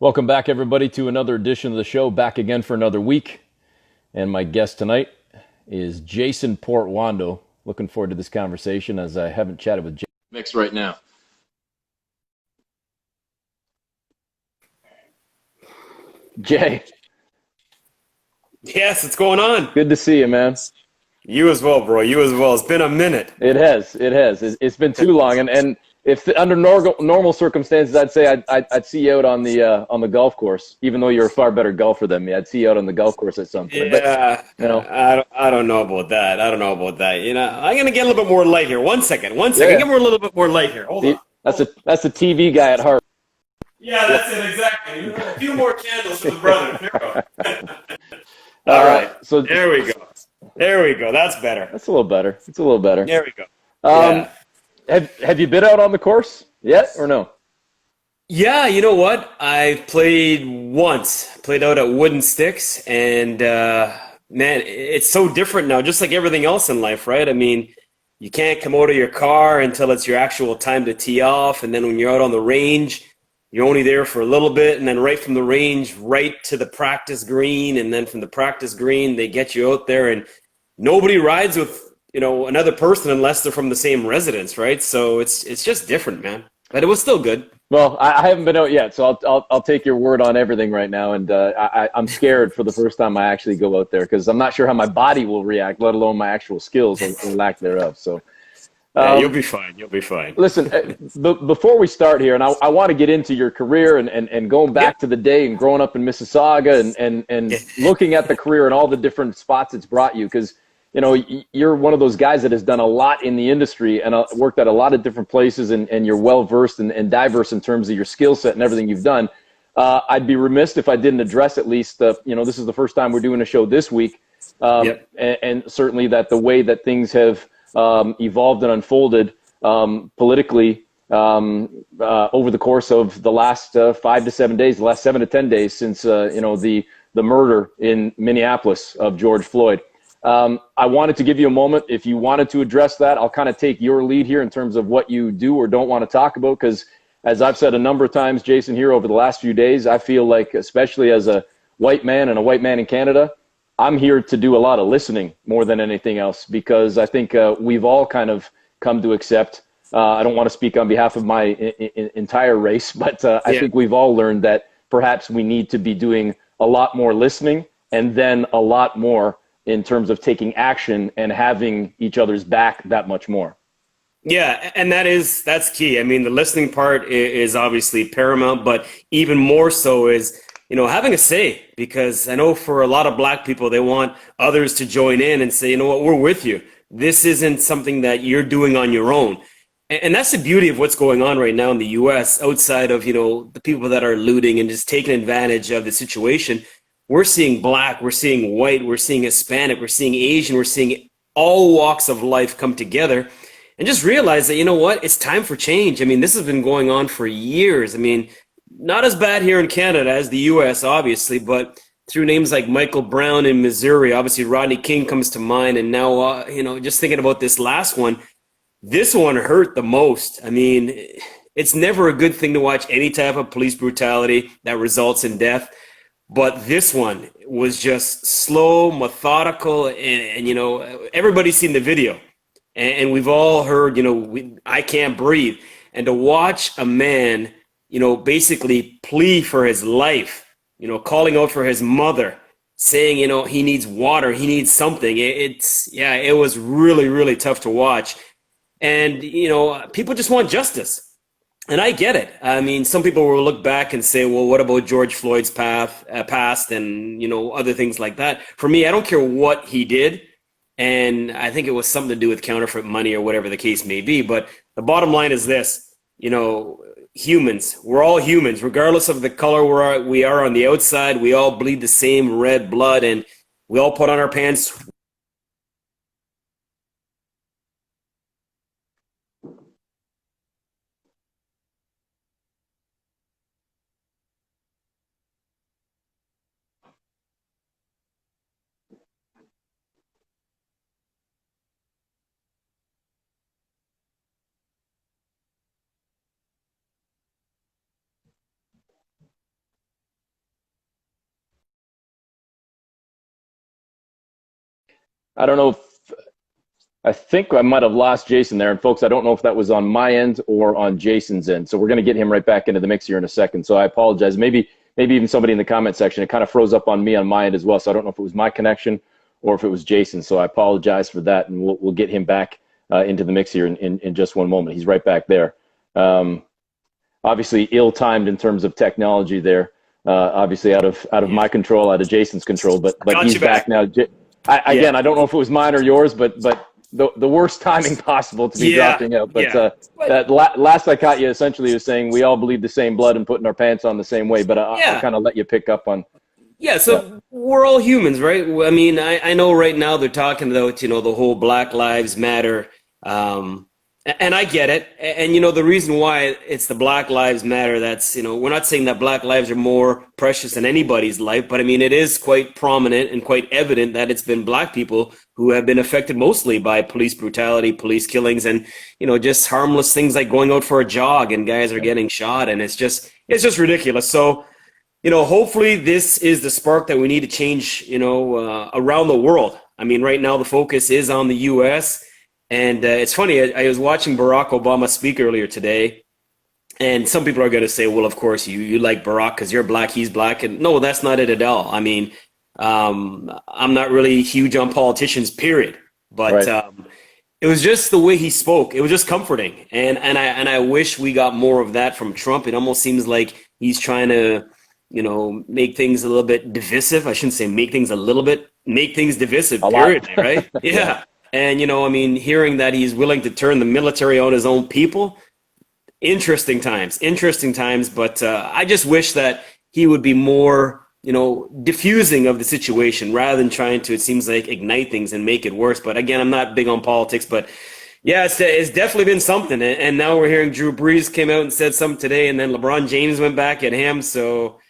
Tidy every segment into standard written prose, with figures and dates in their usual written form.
Welcome back, everybody, to another edition of the show. Back again for another week. And my guest tonight is Jason Portuondo. Looking forward to this conversation as I haven't chatted with Jason Mix right now. Jay. Yes, what's going on? Good to see you, man. You as well, bro. You as well. It's been a minute. It has. It has. It's been too long. And if under normal circumstances, I'd say I'd see you out on the golf course, even though you're a far better golfer than me. I'd see you out on the golf course at some point. Yeah, but, you know, I don't know about that. I don't know about that. I'm gonna get a little bit more light here. One second. Yeah. Get more a little bit more light here. Hold on. That's a TV guy at heart. Yeah, that's it exactly. A few more candles for the brother. There we go. All right. So there we go. There we go. That's better. That's a little better. It's a little better. There we go. Yeah. Have you been out on the course yet or no? Yeah, you know what? I played once. Played out at Wooden Sticks, and man, it's so different now. Just like everything else in life, right? I mean, you can't come out of your car until it's your actual time to tee off, and then when you're out on the range, you're only there for a little bit, and then right from the range, right to the practice green, and then from the practice green, they get you out there, and nobody rides with another person unless they're from the same residence, right? So it's just different, man. But it was still good. Well, I haven't been out yet, so I'll take your word on everything right now, and I'm scared for the first time I actually go out there because I'm not sure how my body will react, let alone my actual skills or lack thereof. So. Yeah, you'll be fine. You'll be fine. Listen, before we start here, and I want to get into your career and going back to the day and growing up in Mississauga and looking at the career and all the different spots it's brought you, because you're one of those guys that has done a lot in the industry and worked at a lot of different places, and you're well versed and diverse in terms of your skill set and everything you've done. I'd be remiss if I didn't address at least this is the first time we're doing a show this week, and certainly that the way that things have evolved and unfolded politically over the course of the last 5 to 7 days, the last 7 to 10 days since the murder in Minneapolis of George Floyd. I wanted to give you a moment. If you wanted to address that, I'll kind of take your lead here in terms of what you do or don't want to talk about, because as I've said a number of times, Jason, here over the last few days, I feel like, especially as a white man and a white man in Canada, I'm here to do a lot of listening more than anything else, because I think we've all kind of come to accept, I don't want to speak on behalf of my entire race, but I think we've all learned that perhaps we need to be doing a lot more listening and then a lot more in terms of taking action and having each other's back that much more. Yeah, and that's key. I mean, the listening part is obviously paramount, but even more so is having a say, because I know for a lot of Black people, they want others to join in and say, you know what, we're with you. This isn't something that you're doing on your own. And that's the beauty of what's going on right now in the U.S. outside of, the people that are looting and just taking advantage of the situation. We're seeing Black, we're seeing white, we're seeing Hispanic, we're seeing Asian, we're seeing all walks of life come together and just realize that, it's time for change. I mean, this has been going on for years. I mean, not as bad here in Canada as the U.S., obviously, but through names like Michael Brown in Missouri, obviously Rodney King comes to mind. And now, just thinking about this last one, this one hurt the most. I mean, it's never a good thing to watch any type of police brutality that results in death. But this one was just slow, methodical, and everybody's seen the video. And we've all heard, I can't breathe. And to watch a man basically plea for his life, calling out for his mother, saying, he needs water, he needs something. It was really, really tough to watch. And, people just want justice. And I get it. I mean, some people will look back and say, well, what about George Floyd's past and, other things like that. For me, I don't care what he did. And I think it was something to do with counterfeit money or whatever the case may be. But the bottom line is this, humans, we're all humans, regardless of the color we are on the outside. We all bleed the same red blood, and we all put on our pants. I don't know if, I think I might have lost Jason there. And folks, I don't know if that was on my end or on Jason's end. So we're going to get him right back into the mix here in a second. So I apologize. Maybe even somebody in the comment section, it kind of froze up on me on my end as well. So I don't know if it was my connection or if it was Jason. So I apologize for that. And we'll get him back into the mix here in just one moment. He's right back there. Obviously ill-timed in terms of technology there. Obviously out of my control, out of Jason's control, but he's back now. Again, I don't know if it was mine or yours, but the worst timing possible to be dropping out. But that last I caught you essentially was saying we all bleed the same blood and putting our pants on the same way. But I'll kind of let you pick up on. Yeah, so we're all humans, right? I mean, I know right now they're talking about, the whole Black Lives Matter. And I get it. And, the reason why it's the Black Lives Matter, that's, we're not saying that Black lives are more precious than anybody's life, but I mean, it is quite prominent and quite evident that it's been Black people who have been affected mostly by police brutality, police killings, and, just harmless things like going out for a jog and guys are getting shot. And it's just ridiculous. So, hopefully this is the spark that we need to change, around the world. I mean, right now the focus is on the U.S., and it's funny, I was watching Barack Obama speak earlier today, and some people are going to say, well, of course, you like Barack because you're Black, he's Black. And no, that's not it at all. I mean, I'm not really huge on politicians, period. But it was just the way he spoke. It was just comforting. And I wish we got more of that from Trump. It almost seems like he's trying to, make things a little bit divisive. I shouldn't say make things divisive, period, right? Yeah. And, I mean, hearing that he's willing to turn the military on his own people, interesting times. But I just wish that he would be more, diffusing of the situation rather than trying to, it seems like, ignite things and make it worse. But again, I'm not big on politics, but yeah, it's definitely been something. And now we're hearing Drew Brees came out and said something today, and then LeBron James went back at him. So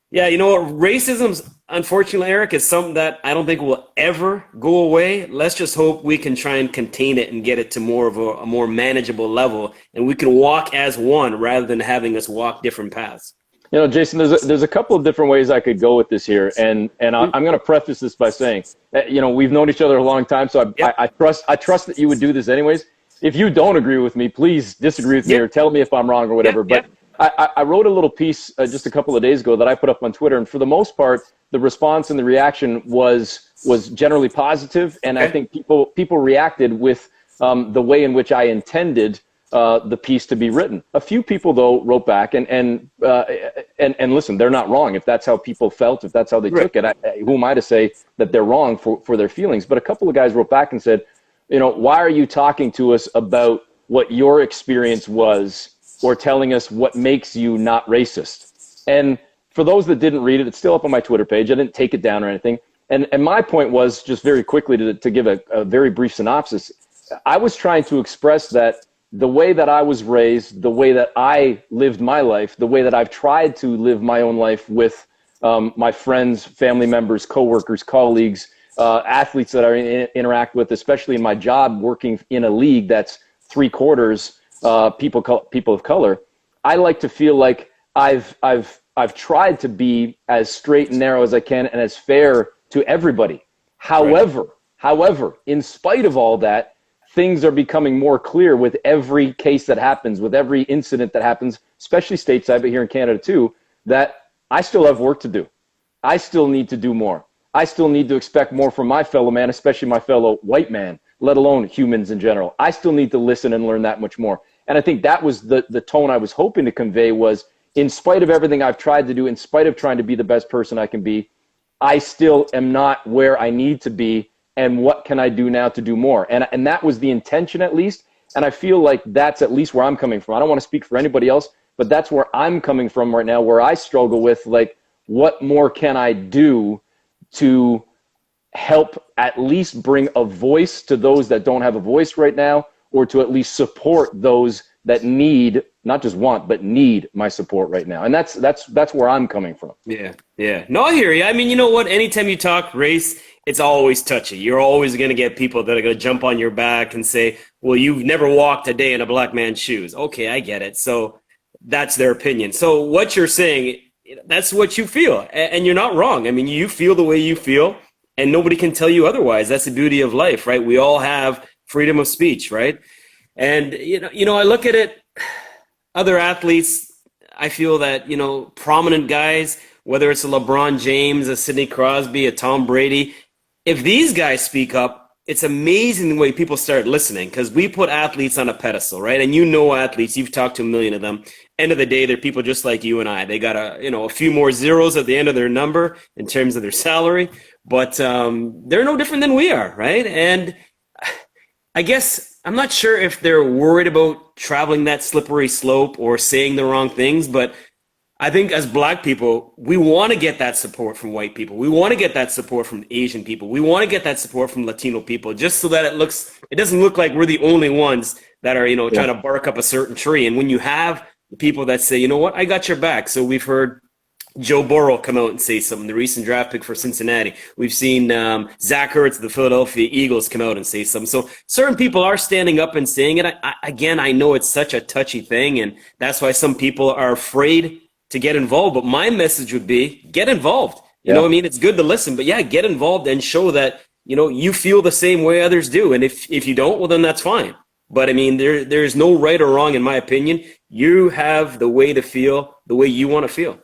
yeah, racism's, unfortunately, Eric, is something that I don't think will ever go away. Let's just hope we can try and contain it and get it to more of a more manageable level, and we can walk as one rather than having us walk different paths. Jason, there's a couple of different ways I could go with this here, and I'm going to preface this by saying, we've known each other a long time, so I trust that you would do this anyways. If you don't agree with me, please disagree with me or tell me if I'm wrong or whatever. But I wrote a little piece just a couple of days ago that I put up on Twitter, and for the most part, the response and the reaction was generally positive, and I think people reacted with the way in which I intended the piece to be written. A few people, though, wrote back, and listen, they're not wrong. If that's how people felt, if that's how they took it, who am I to say that they're wrong for their feelings? But a couple of guys wrote back and said, why are you talking to us about what your experience was, or telling us what makes you not racist? And for those that didn't read it, it's still up on my Twitter page. I didn't take it down or anything. And my point was, just very quickly to give a very brief synopsis, I was trying to express that the way that I was raised, the way that I lived my life, the way that I've tried to live my own life with my friends, family members, coworkers, colleagues, athletes that I interact with, especially in my job working in a league that's 3/4 people of color. I like to feel like I've tried to be as straight and narrow as I can and as fair to everybody. However, in spite of all that, things are becoming more clear with every case that happens, with every incident that happens, especially stateside, but here in Canada too, that I still have work to do. I still need to do more. I still need to expect more from my fellow man, especially my fellow white man, let alone humans in general. I still need to listen and learn that much more. And I think that was the tone I was hoping to convey was, in spite of everything I've tried to do, in spite of trying to be the best person I can be, I still am not where I need to be, and what can I do now to do more? And that was the intention, at least, and I feel like that's at least where I'm coming from. I don't want to speak for anybody else, but that's where I'm coming from right now, where I struggle with, like, what more can I do to help at least bring a voice to those that don't have a voice right now, or to at least support those that need, not just want, but need my support right now. And that's where I'm coming from. Yeah. No, I hear you. I mean, you know what? Anytime you talk race, it's always touchy. You're always going to get people that are going to jump on your back and say, well, you've never walked a day in a black man's shoes. Okay, I get it. So that's their opinion. So what you're saying, that's what you feel. And you're not wrong. I mean, you feel the way you feel. and nobody can tell you otherwise. That's the beauty of life, right? We all have freedom of speech, right? And I look at it, other athletes, I feel that, prominent guys, whether it's a LeBron James, a Sidney Crosby, a Tom Brady, if these guys speak up, it's amazing the way people start listening, because we put athletes on a pedestal, right? And athletes, you've talked to a million of them. End of the day, they're people just like you and I. They got a few more zeros at the end of their number in terms of their salary, but they're no different than we are, right? And I guess I'm not sure if they're worried about traveling that slippery slope or saying the wrong things, but I think as Black people, we want to get that support from white people. We want to get that support from Asian people. We want to get that support from Latino people, just so that it doesn't look like we're the only ones that are, trying to bark up a certain tree. And when you have the people that say, you know what, I got your back. So we've heard Joe Burrow come out and say something, the recent draft pick for Cincinnati. We've seen Zach Ertz, the Philadelphia Eagles, come out and say something. So certain people are standing up and saying it. I know it's such a touchy thing, and that's why some people are afraid to get involved. But my message would be, get involved. You know what I mean? It's good to listen, but get involved and show that, you feel the same way others do. And if you don't, well, then that's fine. But I mean, there's no right or wrong, in my opinion. You have the way to feel the way you want to feel.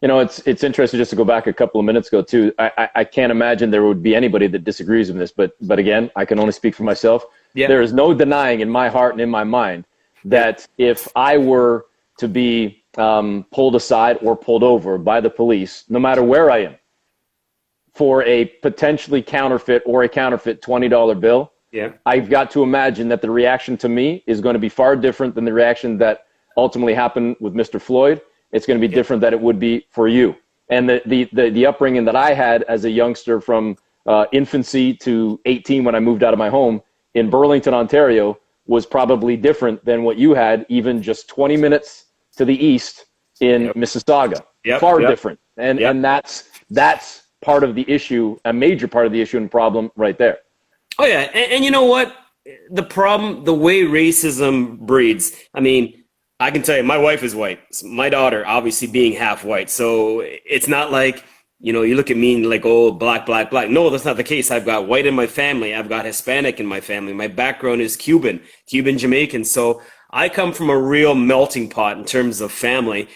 It's interesting, just to go back a couple of minutes ago too. I can't imagine there would be anybody that disagrees with this, but again, I can only speak for myself. Yeah. There is no denying in my heart and in my mind that if I were to be pulled aside or pulled over by the police, no matter where I am, for a potentially counterfeit or a counterfeit $20 bill, I've got to imagine that the reaction to me is going to be far different than the reaction that ultimately happened with Mr. Floyd. It's going to be different than it would be for you. And the upbringing that I had as a youngster from infancy to 18 when I moved out of my home in Burlington, Ontario, was probably different than what you had even just 20 minutes to the east in Mississauga. Far different. And that's part of the issue, a major part of the issue and problem right there. Oh, yeah. And you know what? The problem, the way racism breeds, I mean, I can tell you, my wife is white. My daughter, obviously, being half white. So it's not like, you look at me and like, oh, black, black, black. No, that's not the case. I've got white in my family. I've got Hispanic in my family. My background is Cuban Jamaican. So I come from a real melting pot in terms of family.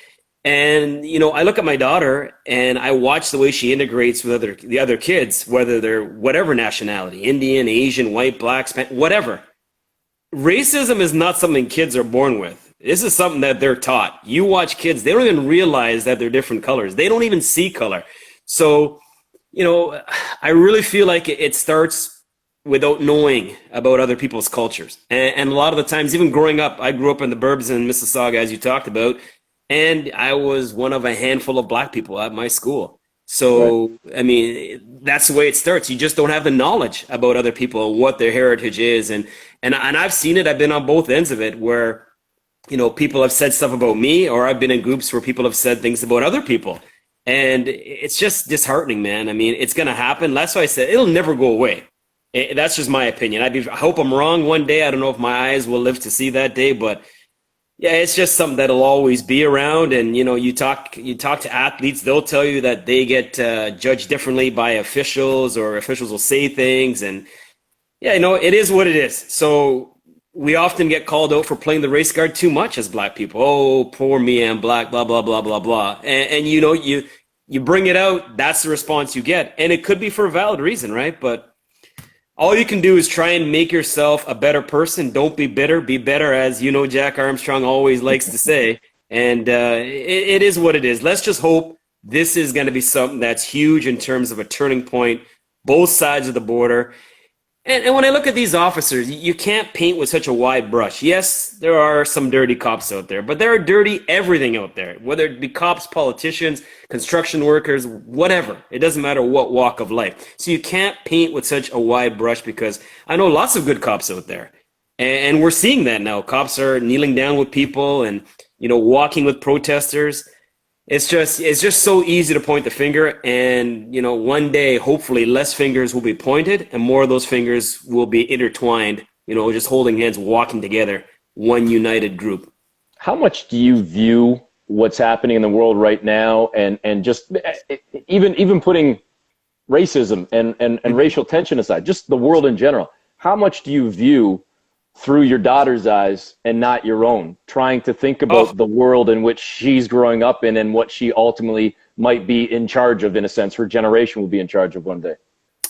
And, I look at my daughter and I watch the way she integrates with the other kids, whether they're whatever nationality, Indian, Asian, white, black, Spanish, whatever. Racism is not something kids are born with. This is something that they're taught. You watch kids, they don't even realize that they're different colors. They don't even see color. So, I really feel like it starts without knowing about other people's cultures. And a lot of the times, even growing up, I grew up in the burbs in Mississauga, as you talked about, and I was one of a handful of Black people at my school. So, I mean, that's the way it starts. You just don't have the knowledge about other people, what their heritage is. And I've seen it. I've been on both ends of it where, people have said stuff about me, or I've been in groups where people have said things about other people. And it's just disheartening, man. I mean, it's going to happen. That's why I said it'll never go away. That's just my opinion. I hope I'm wrong one day. I don't know if my eyes will live to see that day, but yeah, it's just something that'll always be around. And, you talk to athletes, they'll tell you that they get judged differently by officials, or officials will say things. And yeah, it is what it is. So we often get called out for playing the race card too much as Black people. Oh, poor me, I'm Black, blah, blah, blah, blah, blah. And you bring it out, that's the response you get. And it could be for a valid reason, right? But all you can do is try and make yourself a better person. Don't be bitter. Be better, as Jack Armstrong always likes to say. And it is what it is. Let's just hope this is going to be something that's huge in terms of a turning point, both sides of the border. And when I look at these officers, you can't paint with such a wide brush. Yes, there are some dirty cops out there, but there are dirty everything out there, whether it be cops, politicians, construction workers, whatever. It doesn't matter what walk of life. So you can't paint with such a wide brush, because I know lots of good cops out there. And we're seeing that now. Cops are kneeling down with people and, walking with protesters. It's just so easy to point the finger, and one day hopefully less fingers will be pointed and more of those fingers will be intertwined, just holding hands, walking together, one united group. How much do you view what's happening in the world right now, and just even putting racism and racial tension aside, just the world in general, how much do you view through your daughter's eyes and not your own, trying to think about the world in which she's growing up in and what she ultimately might be in charge of, in a sense, her generation will be in charge of one day?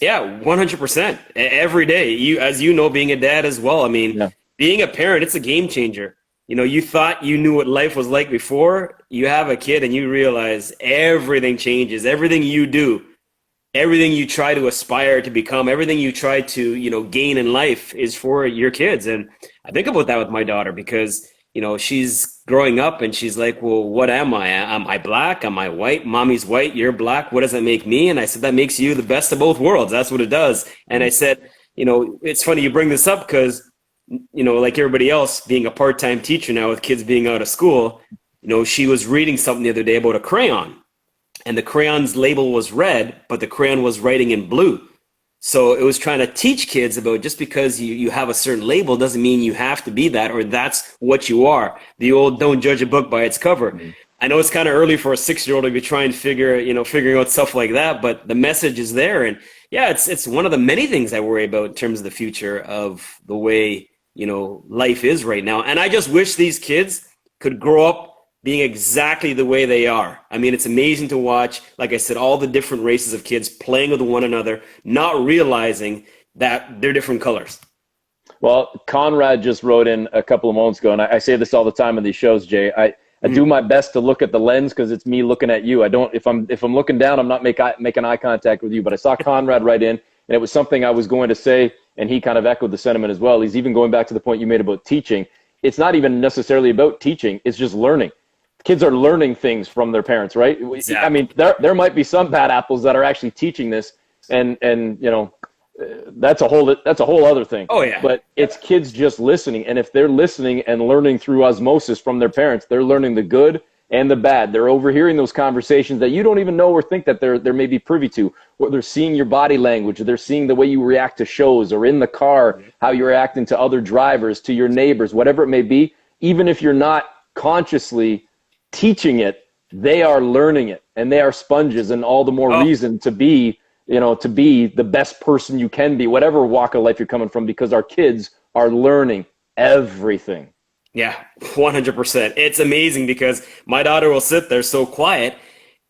Yeah, 100%. Every day. As you know, being a dad as well. I mean, being a parent, it's a game changer. You know, you thought you knew what life was like before. You have a kid and you realize everything changes. Everything you do, everything you try to aspire to become, everything you try to, you know, gain in life is for your kids. And I think about that with my daughter because, you know, she's growing up and she's like, well, what am I? Am I black? Am I white? Mommy's white, you're black. What does that make me? And I said, that makes you the best of both worlds. That's what it does. And I said, you know, it's funny you bring this up because, you know, like everybody else, being a part-time teacher now with kids being out of school, you know, she was reading something the other day about a crayon. And the crayon's label was red, but the crayon was writing in blue. So it was trying to teach kids about just because you have a certain label doesn't mean you have to be that or that's what you are. The old don't judge a book by its cover. Mm-hmm. I know it's kind of early for a 6-year-old to be trying to figuring out stuff like that, but the message is there. And yeah, it's one of the many things I worry about in terms of the future of the way, you know, life is right now. And I just wish these kids could grow up being exactly the way they are. I mean, it's amazing to watch, like I said, all the different races of kids playing with one another, not realizing that they're different colors. Well, Conrad just wrote in a couple of moments ago, and I say this all the time in these shows, Jay. I do my best to look at the lens because it's me looking at you. I don't, if I'm looking down, I'm not making eye contact with you. But I saw Conrad write in, and it was something I was going to say, and he kind of echoed the sentiment as well. He's even going back to the point you made about teaching. It's not even necessarily about teaching. It's just learning. Kids are learning things from their parents, right? Exactly. I mean, there might be some bad apples that are actually teaching this, and you know, that's a whole other thing. Oh yeah. But it's kids just listening, and if they're listening and learning through osmosis from their parents, they're learning the good and the bad. They're overhearing those conversations that you don't even know or think that they're maybe privy to. Or they're seeing your body language, or they're seeing the way you react to shows, or in the car, how you're acting to other drivers, to your neighbors, whatever it may be. Even if you're not consciously teaching it, they are learning it, and they are sponges, and all the more reason to be, you know, to be the best person you can be, whatever walk of life you're coming from, because our kids are learning everything. Yeah, 100%. It's amazing because my daughter will sit there so quiet,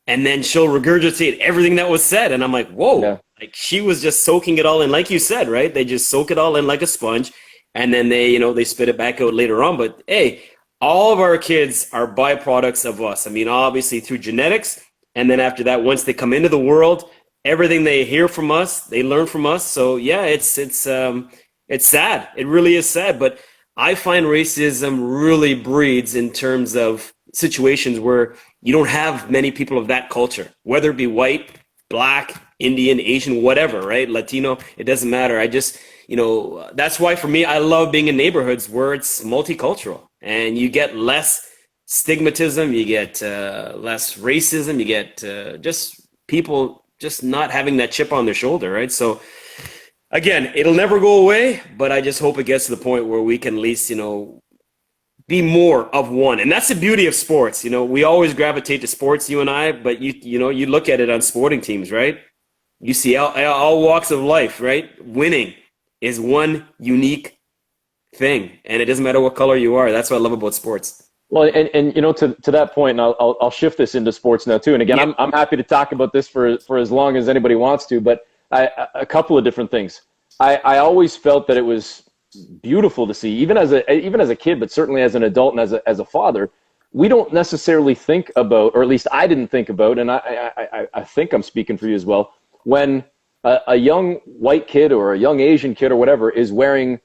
and then she'll regurgitate everything that was said, and I'm like, whoa, like she was just soaking it all in, like you said, right? They just soak it all in like a sponge, and then they, you know, they spit it back out later on. But hey, all of our kids are byproducts of us. I mean, obviously through genetics. And then after that, once they come into the world, everything they hear from us, they learn from us. So yeah, it's sad. It really is sad. But I find racism really breeds in terms of situations where you don't have many people of that culture, whether it be white, black, Indian, Asian, whatever, right? Latino, it doesn't matter. I just, you know, that's why for me, I love being in neighborhoods where it's multicultural. And you get less stigmatism, you get less racism, you get just people just not having that chip on their shoulder, right? So again, it'll never go away, but I just hope it gets to the point where we can at least, you know, be more of one. And that's the beauty of sports. You know, we always gravitate to sports, you and I, but you know, you look at it on sporting teams, right? You see all walks of life, right? Winning is one unique thing, and it doesn't matter what color you are. That's what I love about sports. Well, and you know, to that point, and I'll shift this into sports now too. And again, I'm happy to talk about this for as long as anybody wants to. But a couple of different things. I always felt that it was beautiful to see, even as a kid, but certainly as an adult and as a father. We don't necessarily think about, or at least I didn't think about, and I think I'm speaking for you as well, when a young white kid or a young Asian kid or whatever is wearing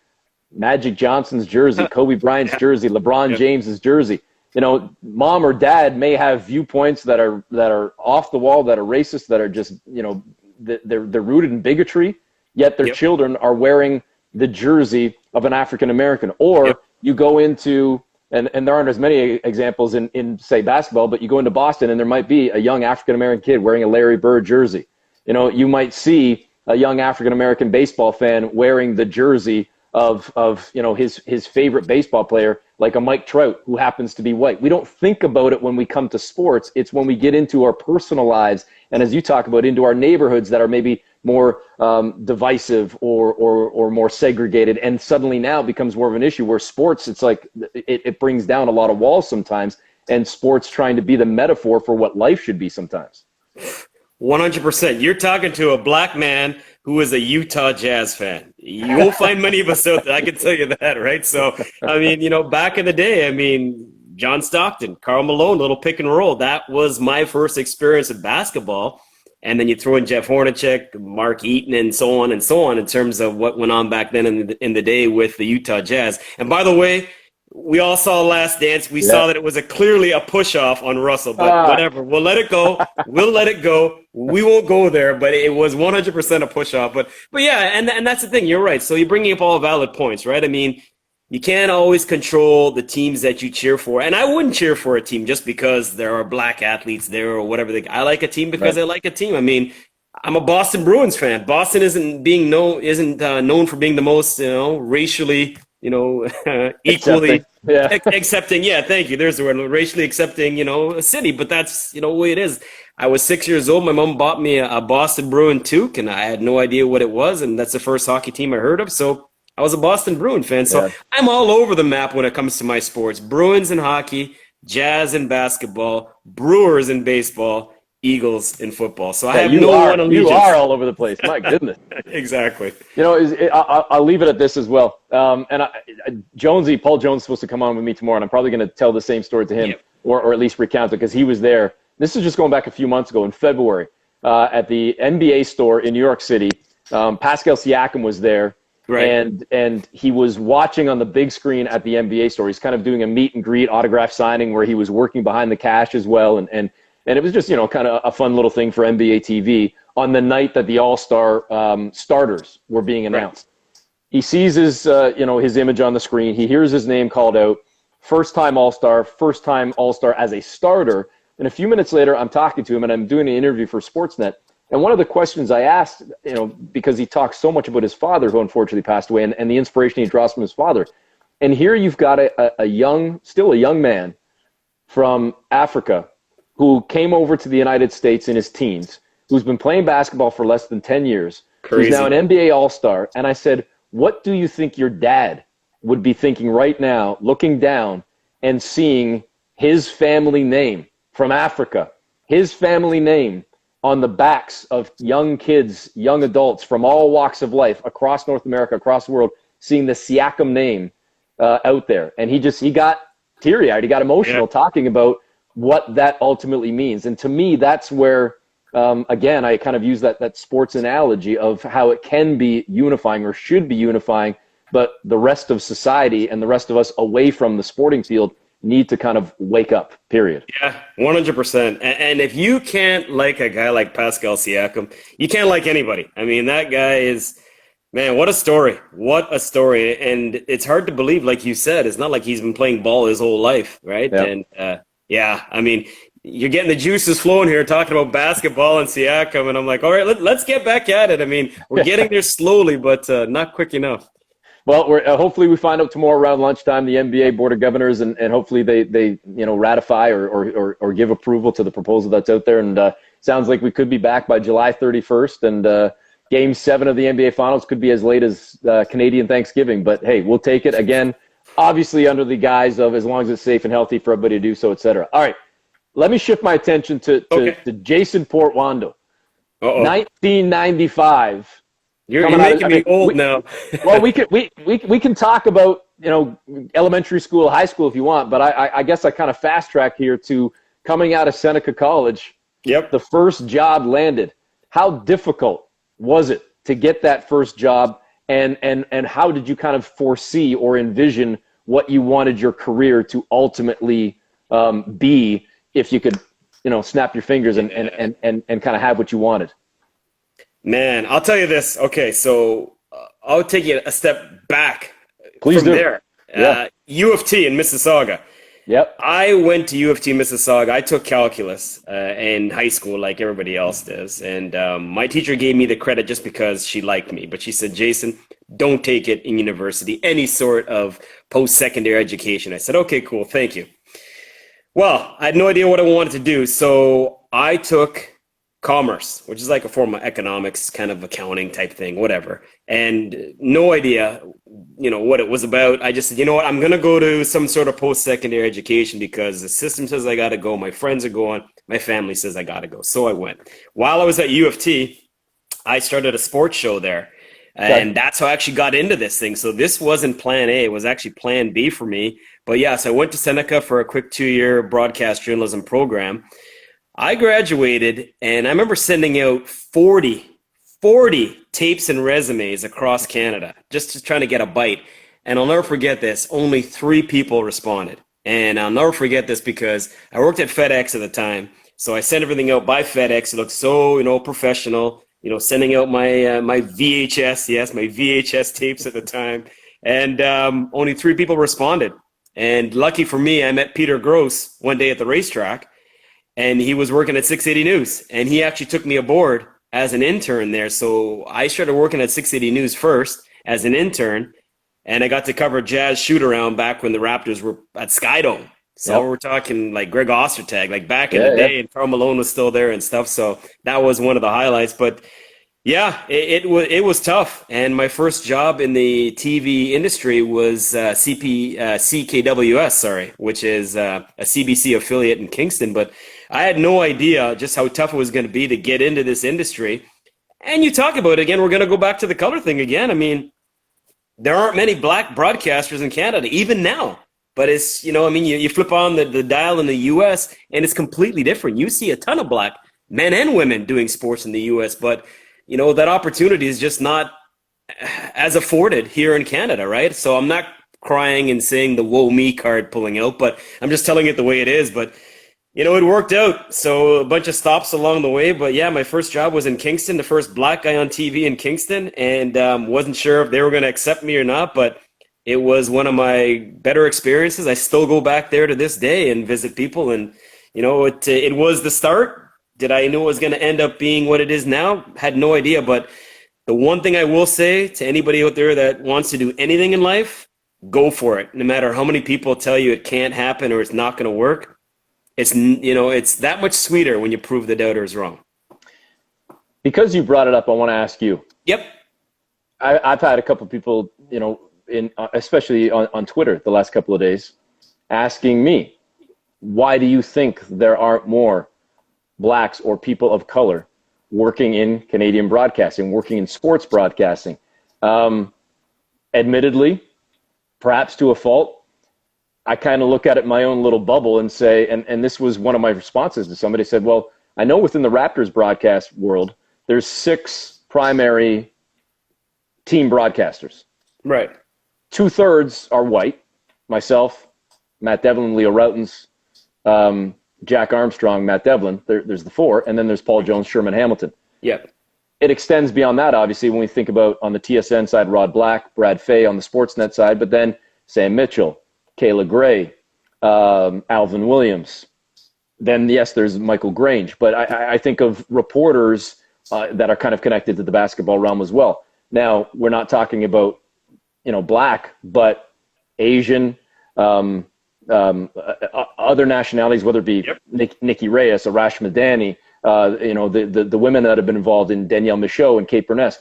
Magic Johnson's jersey, Kobe Bryant's jersey, LeBron James's jersey. You know, mom or dad may have viewpoints that are off the wall, that are racist, that are just, you know, they're rooted in bigotry, yet their children are wearing the jersey of an African American. Or you go into, and there aren't as many examples in say basketball, but you go into Boston and there might be a young African American kid wearing a Larry Bird jersey. You know, you might see a young African American baseball fan wearing the jersey of you know, his favorite baseball player, like a Mike Trout who happens to be white. We don't think about it when we come to sports. It's when we get into our personal lives, and as you talk about, into our neighborhoods that are maybe more divisive or more segregated, and suddenly now becomes more of an issue where sports, it's like it brings down a lot of walls sometimes, and sports trying to be the metaphor for what life should be sometimes. 100%. You're talking to a black man who is a Utah Jazz fan. You won't find many of us out there, I can tell you that, right? So, I mean, you know, back in the day, I mean, John Stockton, Karl Malone, little pick and roll. That was my first experience of basketball. And then you throw in Jeff Hornacek, Mark Eaton, and so on in terms of what went on back then in the day with the Utah Jazz. And by the way, we all saw Last Dance. We saw that it was clearly a push-off on Russell, but whatever. We'll let it go. We'll let it go. We won't go there, but it was 100% a push-off. But yeah, and that's the thing. You're right. So you're bringing up all valid points, right? I mean, you can't always control the teams that you cheer for. And I wouldn't cheer for a team just because there are black athletes there or whatever. I like a team because I like a team. I mean, I'm a Boston Bruins fan. Boston isn't known for being the most, racially, equally accepting. Yeah, thank you. There's the word, racially accepting, a city. But that's, the way it is. I was 6 years old. My mom bought me a Boston Bruin toque, and I had no idea what it was. And that's the first hockey team I heard of. So I was a Boston Bruin fan. So I'm all over the map when it comes to my sports. Bruins in hockey, Jazz in basketball, Brewers in baseball, Eagles in football. So I have no one allegiance. You are all over the place. My goodness. Exactly. I'll leave it at this as well. Jonesy, Paul Jones, is supposed to come on with me tomorrow, and I'm probably going to tell the same story to him, or at least recount it, because he was there. This is just going back a few months ago in February at the NBA store in New York City. Pascal Siakam was there. Right. And he was watching on the big screen at the NBA store. He's kind of doing a meet and greet autograph signing where he was working behind the cash as well. And it was just, kind of a fun little thing for NBA TV on the night that the All-Star starters were being announced. Right. He sees his image on the screen. He hears his name called out. First-time All-Star as a starter. And a few minutes later, I'm talking to him, and I'm doing an interview for Sportsnet. And one of the questions I asked, because he talks so much about his father, who unfortunately passed away, and the inspiration he draws from his father. And here you've got still a young man from Africa who came over to the United States in his teens, who's been playing basketball for less than 10 years, who's now an NBA All-Star. And I said, what do you think your dad would be thinking right now, looking down and seeing his family name from Africa, his family name on the backs of young kids, young adults from all walks of life across North America, across the world, seeing the Siakam name out there. And he got teary-eyed, he got emotional talking about what that ultimately means. And to me, that's where, again, I kind of use that sports analogy of how it can be unifying or should be unifying, but the rest of society and the rest of us away from the sporting field need to kind of wake up, period. Yeah, 100%. And if you can't like a guy like Pascal Siakam, you can't like anybody. I mean, that guy is, man, what a story. What a story. And it's hard to believe, like you said, it's not like he's been playing ball his whole life, right? Yep. And I mean, you're getting the juices flowing here talking about basketball and Siakam, and I'm like, all right, let's get back at it. I mean, we're getting there slowly, but not quick enough. Well, hopefully we find out tomorrow around lunchtime, the NBA Board of Governors, and hopefully they ratify or give approval to the proposal that's out there. And sounds like we could be back by July 31st, and Game 7 of the NBA Finals could be as late as Canadian Thanksgiving. But, hey, we'll take it. Again, obviously under the guise of as long as it's safe and healthy for everybody to do so, et cetera. All right, let me shift my attention to Jason Portuondo. 1995. You're making me old now. Well, we can talk about elementary school, high school if you want, but I guess I kind of fast track here to coming out of Seneca College. Yep. The first job landed. How difficult was it to get that first job, and how did you kind of foresee or envision what you wanted your career to ultimately be if you could snap your fingers and kind of have what you wanted? Man, I'll tell you this. Okay, so I'll take you a step back Please from do. there. U of T in Mississauga. Yep. I went to U of T Mississauga. I took calculus in high school, like everybody else does. And my teacher gave me the credit just because she liked me. But she said, Jason, don't take it in university, any sort of post-secondary education. I said, okay, cool. Thank you. Well, I had no idea what I wanted to do. So I took commerce, which is like a form of economics, kind of accounting type thing, whatever. And no idea, what it was about. I just said, you know what, I'm going to go to some sort of post-secondary education because the system says I got to go. My friends are going. My family says I got to go. So I went. While I was at U of T, I started a sports show there. And that's how I actually got into this thing. So this wasn't plan A. It was actually plan B for me. But yes, I went to Seneca for a quick 2-year broadcast journalism program. I graduated, and I remember sending out 40 tapes and resumes across Canada just trying to get a bite. And I'll never forget this. Only 3 people responded. And I'll never forget this because I worked at FedEx at the time. So I sent everything out by FedEx. It looked so, professional, sending out my my VHS tapes at the time. And only 3 people responded. And lucky for me, I met Peter Gross one day at the racetrack. And he was working at 680 News, and he actually took me aboard as an intern there. So I started working at 680 News first as an intern, and I got to cover Jazz shoot-around back when the Raptors were at Skydome. So we're talking like Greg Ostertag, like back in the day, and Karl Malone was still there and stuff. So that was one of the highlights. But yeah, it was tough. And my first job in the TV industry was CKWS, which is a CBC affiliate in Kingston. But I had no idea just how tough it was going to be to get into this industry. And you talk about it again, we're going to go back to the color thing again. I mean, there aren't many black broadcasters in Canada, even now. But it's, you flip on the dial in the U.S. and it's completely different. You see a ton of black men and women doing sports in the U.S., but that opportunity is just not as afforded here in Canada, right? So I'm not crying and saying the woe me card pulling out, but I'm just telling it the way it is. But, it worked out. So a bunch of stops along the way. But yeah, my first job was in Kingston, the first black guy on TV in Kingston, and wasn't sure if they were going to accept me or not, but it was one of my better experiences. I still go back there to this day and visit people, and, it was the start. Did I know it was going to end up being what it is now? Had no idea. But the one thing I will say to anybody out there that wants to do anything in life, go for it. No matter how many people tell you it can't happen or it's not going to work, it's that much sweeter when you prove the doubters wrong. Because you brought it up, I want to ask you. Yep. I've had a couple of people, especially on Twitter the last couple of days, asking me, why do you think there aren't more blacks or people of color working in Canadian broadcasting, working in sports broadcasting? Admittedly, perhaps to a fault, I kind of look at it in my own little bubble and say, and this was one of my responses to somebody said, well, I know within the Raptors broadcast world, there's 6 primary team broadcasters. Right. 2/3 are white, myself, Matt Devlin, Leo Routens, Jack Armstrong, Matt Devlin. There's the 4, and then there's Paul Jones, Sherman Hamilton. Yep. It extends beyond that, obviously, when we think about on the TSN side, Rod Black, Brad Fay on the Sportsnet side, but then Sam Mitchell, Kayla Gray, Alvin Williams. Then, yes, there's Michael Grange. But I think of reporters that are kind of connected to the basketball realm as well. Now, we're not talking about, black, but Asian, other nationalities, whether it be Nikki Reyes, Arash Madani, the women that have been involved in Danielle Michaud and Kate Burness.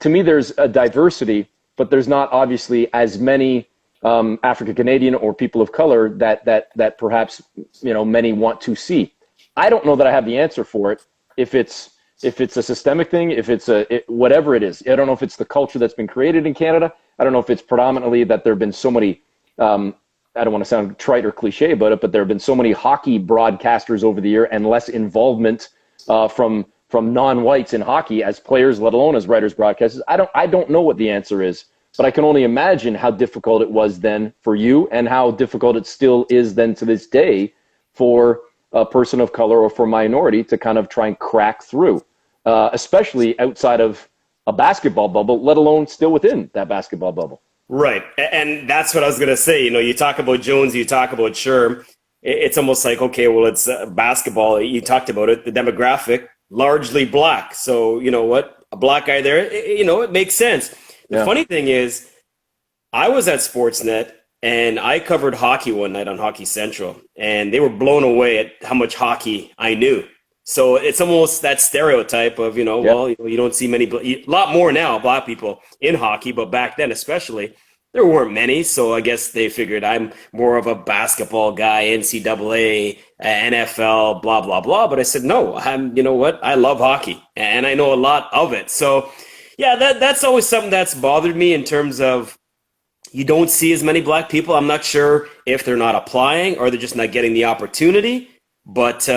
To me, there's a diversity, but there's not obviously as many African Canadian or people of color that perhaps many want to see. I don't know that I have the answer for it. If it's a systemic thing, if it's whatever it is. I don't know if it's the culture that's been created in Canada. I don't know if it's predominantly that there have been so many. I don't want to sound trite or cliche about it, but there have been so many hockey broadcasters over the year and less involvement from non-whites in hockey as players, let alone as writers, broadcasters. I don't know what the answer is, but I can only imagine how difficult it was then for you and how difficult it still is then to this day for a person of color or for minority to kind of try and crack through, especially outside of a basketball bubble, let alone still within that basketball bubble. Right. And that's what I was going to say. You know, you talk about Jones, you talk about Sherm. It's almost like, okay, well, it's basketball. You talked about it, the demographic, largely black. So, you know what? A black guy there, you know, it makes sense. The funny thing is, I was at Sportsnet and I covered hockey one night on Hockey Central, and they were blown away at how much hockey I knew. So it's almost that stereotype of, you know, well, you don't see many, a lot more now, black people in hockey, but back then especially, there weren't many. So I guess they figured I'm more of a basketball guy, NCAA, NFL, blah, blah, blah. But I said, no, you know what? I love hockey and I know a lot of it. So yeah, that's always something that's bothered me in terms of you don't see as many black people. I'm not sure if they're not applying or they're just not getting the opportunity. But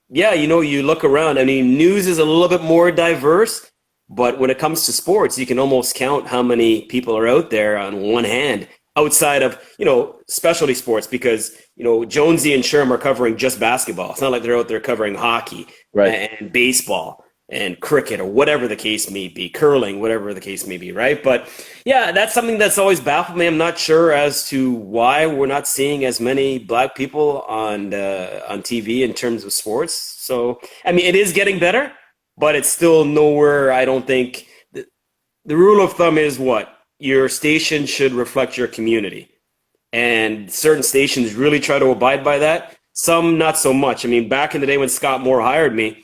yeah, you know, you look around. I mean, news is a little bit more diverse, but when it comes to sports, you can almost count how many people are out there on one hand outside of, you know, specialty sports, because, you know, Jonesy and Sherm are covering just basketball. It's not like they're out there covering hockey and baseball and cricket or whatever the case may be, curling, whatever the case may be, right? But yeah, that's something that's always baffled me. I'm not sure as to why we're not seeing as many black people on TV in terms of sports. So, I mean, it is getting better, but it's still nowhere. I don't think the rule of thumb is what? Your station should reflect your community. And certain stations really try to abide by that. Some not so much. I mean, back in the day when Scott Moore hired me,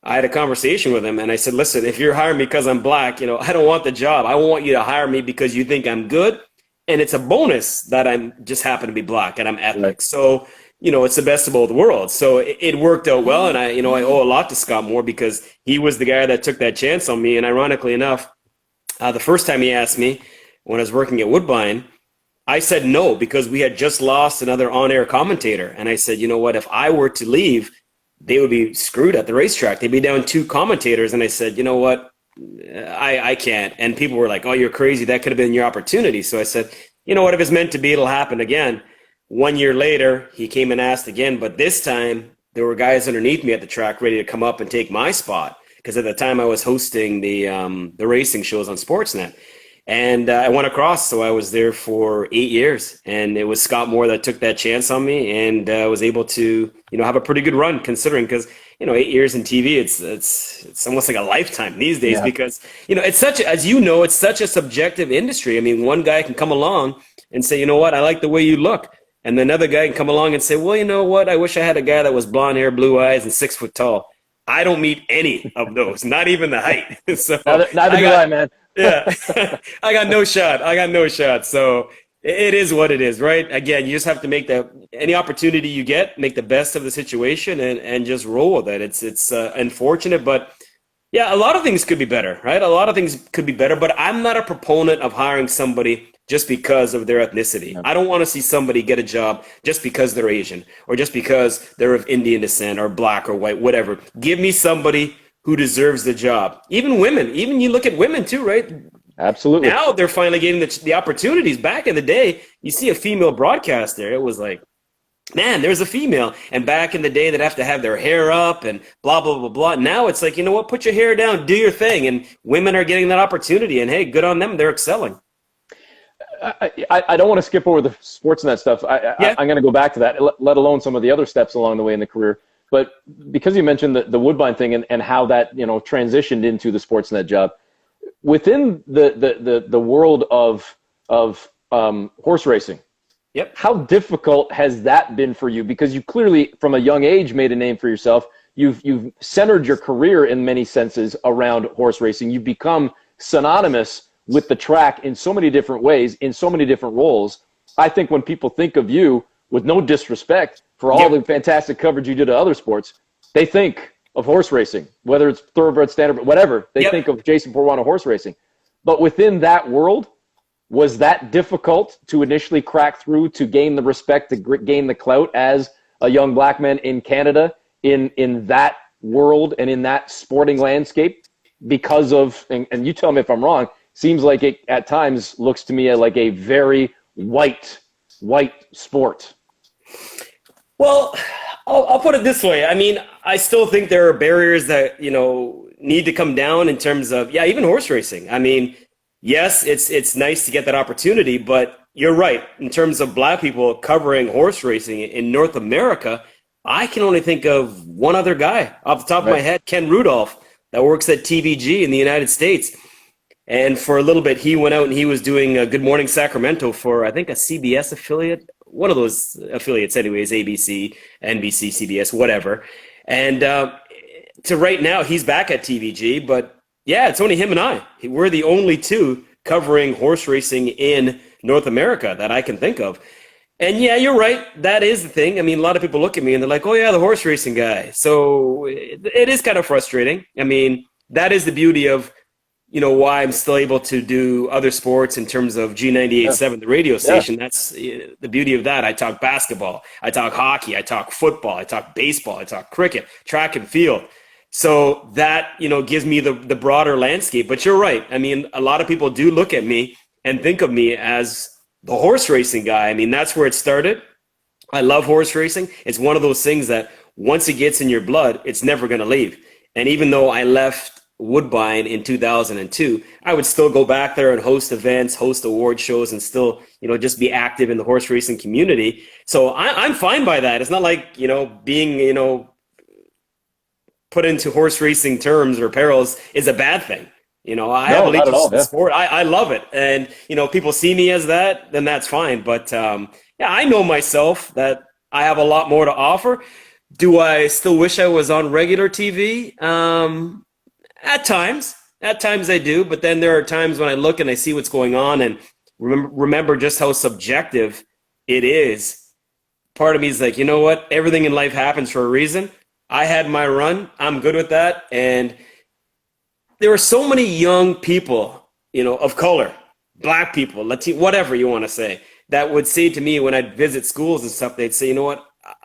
I had a conversation with him and I said, listen, if you're hiring me because I'm black, you know, I don't want the job. I want you to hire me because you think I'm good. And it's a bonus that I'm just happen to be black and I'm ethnic. Right. So, you know, it's the best of both worlds. So it worked out well. And I owe a lot to Scott Moore because he was the guy that took that chance on me. And ironically enough, the first time he asked me when I was working at Woodbine, I said no, because we had just lost another on-air commentator. And I said, you know what, if I were to leave, they would be screwed at the racetrack. They'd be down 2 commentators. And I said, you know what, I can't. And people were like, oh, you're crazy. That could have been your opportunity. So I said, you know what, if it's meant to be, it'll happen again. 1 year later, he came and asked again. But this time, there were guys underneath me at the track ready to come up and take my spot. Because at the time, I was hosting the racing shows on Sportsnet. And I went across, so I was there for 8 years, and it was Scott Moore that took that chance on me, and I was able to, you know, have a pretty good run considering, because, you know, 8 years in TV, it's almost like a lifetime these days, because, you know, it's such, as you know, it's such a subjective industry. I mean, one guy can come along and say, you know what, I like the way you look, and another guy can come along and say, well, you know what, I wish I had a guy that was blonde hair, blue eyes, and 6 foot tall. I don't meet any of those, not even the height. So neither do I, man. Yeah, I got no shot. So it is what it is, right? Again, you just have to make any opportunity you get, make the best of the situation and just roll with it. It's unfortunate, but yeah, a lot of things could be better, right? A lot of things could be better, but I'm not a proponent of hiring somebody just because of their ethnicity. No. I don't want to see somebody get a job just because they're Asian or just because they're of Indian descent or black or white, whatever. Give me somebody who deserves the job. Even women, even you look at women too, right? Absolutely. Now they're finally getting the opportunities. Back in the day, you see a female broadcaster, it was like, man, there's a female. And back in the day, they'd have to have their hair up and blah, blah, blah, blah. Now it's like, you know what, put your hair down, do your thing. And women are getting that opportunity. And hey, good on them, they're excelling. I don't want to skip over the Sportsnet stuff. I'm going to go back to that, let alone some of the other steps along the way in the career. But because you mentioned the Woodbine thing and how that, you know, transitioned into the Sportsnet job, within the world of horse racing, how difficult has that been for you? Because you clearly, from a young age, made a name for yourself. You've centered your career in many senses around horse racing. You've become synonymous with the track in so many different ways, in so many different roles. I think when people think of you, with no disrespect for all the fantastic coverage you did of other sports, they think of horse racing, whether it's thoroughbred, standard, whatever. They think of Jason Portuondo horse racing. But within that world, was that difficult to initially crack through, to gain the respect, to gain the clout as a young black man in Canada, in that world and in that sporting landscape? Because of, and you tell me if I'm wrong, seems like it at times looks to me like a very white sport. Well, I'll put it this way. I mean, I still think there are barriers that, you know, need to come down in terms of, even horse racing. I mean, yes, it's nice to get that opportunity, but you're right. In terms of black people covering horse racing in North America, I can only think of one other guy off the top of my head, Ken Rudolph, that works at TVG in the United States. And for a little bit, he went out and he was doing Good Morning Sacramento for, I think, a CBS affiliate, one of those affiliates anyways, ABC, NBC, CBS, whatever. And to right now, he's back at TVG, but yeah, it's only him and I. We're the only two covering horse racing in North America that I can think of. And yeah, you're right. That is the thing. I mean, a lot of people look at me and they're like, oh yeah, the horse racing guy. So it is kind of frustrating. I mean, that is the beauty of, why I'm still able to do other sports in terms of G98.7, the radio station. That's the beauty of that. I talk basketball, I talk hockey, I talk football, I talk baseball, I talk cricket, track and field. So that, gives me the broader landscape. But you're right. I mean, a lot of people do look at me and think of me as the horse racing guy. I mean, that's where it started. I love horse racing. It's one of those things that once it gets in your blood, it's never going to leave. And even though I left Woodbine in 2002, I would still go back there and host events, host award shows, and still, just be active in the horse racing community. So I'm fine by that. It's not like, being, put into horse racing terms or perils is a bad thing. I have allegiance to the sport. I love it. And, people see me as that, then that's fine. But I know myself that I have a lot more to offer. Do I still wish I was on regular TV? At times I do, but then there are times when I look and I see what's going on and remember just how subjective it is. Part of me is like, you know what? Everything in life happens for a reason. I had my run. I'm good with that. And there are so many young people, of color, black people, Latino, whatever you want to say, that would say to me when I'd visit schools and stuff, they'd say, you know what?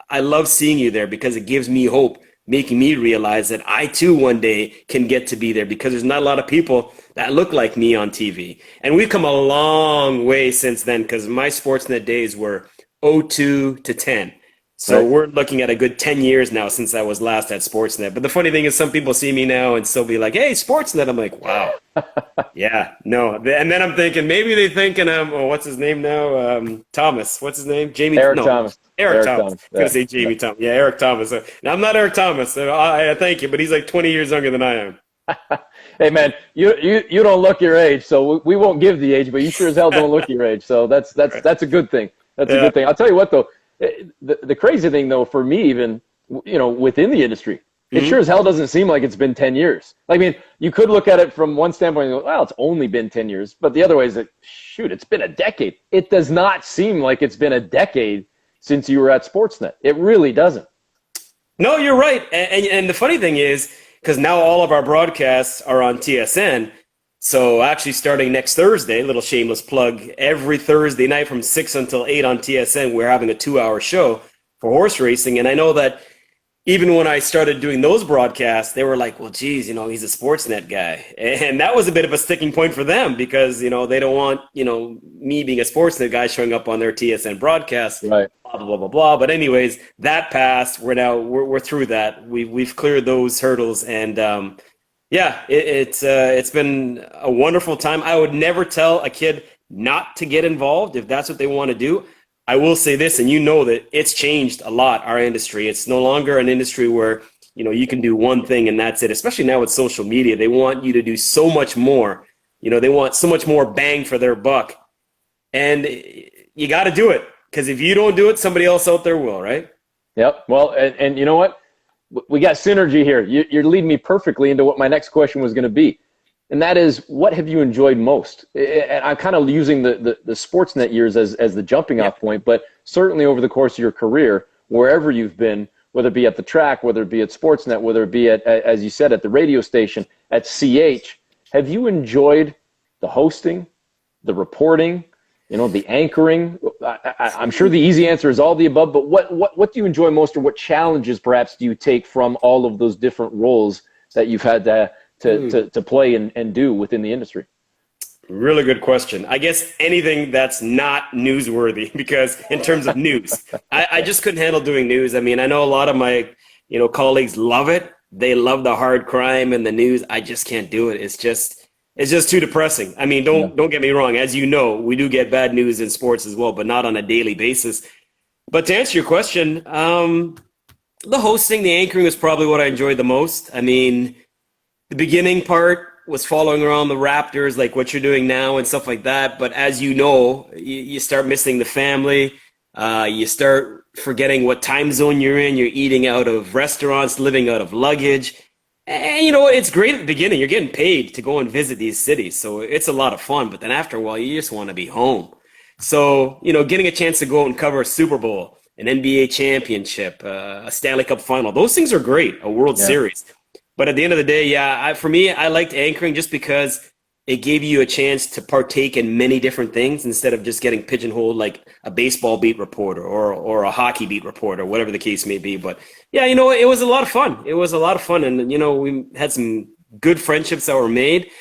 I love seeing you there because it gives me hope, making me realize that I too one day can get to be there because there's not a lot of people that look like me on TV. And we've come a long way since then because my Sportsnet days were 02 to 10. So we're looking at a good 10 years now since I was last at Sportsnet. But the funny thing is some people see me now and still be like, hey, Sportsnet. I'm like, wow. Yeah, no. And then I'm thinking maybe they're thinking, what's his name now? Thomas. What's his name? Eric Thomas. Eric Thomas. I was going to say Jamie Thomas. Yeah, Eric Thomas. Now, I'm not Eric Thomas. I thank you, but he's like 20 years younger than I am. Hey, man, you don't look your age, so we won't give the age, but you sure as hell don't look your age. So that's a good thing. That's a good thing. I'll tell you what, though. The crazy thing, though, for me, even, within the industry, it sure as hell doesn't seem like it's been 10 years. I mean, you could look at it from one standpoint and go, well, it's only been 10 years. But the other way is that, shoot, it's been a decade. It does not seem like it's been a decade since you were at Sportsnet. It really doesn't. No, you're right. And the funny thing is, because now all of our broadcasts are on TSN, so actually starting next Thursday, little shameless plug, every Thursday night from 6 until 8 on TSN, we're having a 2-hour show for horse racing. And I know that even when I started doing those broadcasts, they were like, well, geez, he's a Sportsnet guy. And that was a bit of a sticking point for them because, they don't want, me being a Sportsnet guy showing up on their TSN broadcast, right? Blah, blah, blah, blah, blah. But anyways, that passed. We're through that. We've cleared those hurdles. And, yeah, it's been a wonderful time. I would never tell a kid not to get involved if that's what they want to do. I will say this, and that it's changed a lot, our industry. It's no longer an industry where, you can do one thing and that's it, especially now with social media. They want you to do so much more. They want so much more bang for their buck. And you got to do it because if you don't do it, somebody else out there will, right? Yep. Well, and you know what? We got synergy here. You're leading me perfectly into what my next question was going to be. And that is, what have you enjoyed most? And I'm kind of using the Sportsnet years as the jumping off point, but certainly over the course of your career, wherever you've been, whether it be at the track, whether it be at Sportsnet, whether it be at, as you said, at the radio station, at CH, have you enjoyed the hosting, the reporting, the anchoring? I'm sure the easy answer is all the above, but what do you enjoy most, or what challenges perhaps do you take from all of those different roles that you've had to play and do within the industry? Really good question. I guess anything that's not newsworthy, because in terms of news, I just couldn't handle doing news. I mean, I know a lot of my, colleagues love it. They love the hard crime and the news. I just can't do it. It's just, It's just too depressing. I mean, Yeah. don't get me wrong. As you know, we do get bad news in sports as well, but not on a daily basis. But to answer your question, the hosting, the anchoring was probably what I enjoyed the most. I mean, the beginning part was following around the Raptors, like what you're doing now and stuff like that. But as you know, you start missing the family. You start forgetting what time zone you're in. You're eating out of restaurants, living out of luggage. And, you know, it's great at the beginning. You're getting paid to go and visit these cities. So it's a lot of fun. But then after a while, you just want to be home. So, you know, getting a chance to go out and cover a Super Bowl, an NBA championship, a Stanley Cup final, those things are great, a World Series. But at the end of the day, yeah, for me, I liked anchoring just because it gave you a chance to partake in many different things instead of just getting pigeonholed like a baseball beat reporter or a hockey beat reporter, whatever the case may be. But yeah, you know, it was a lot of fun. It was a lot of fun. And, you know, we had some good friendships that were made.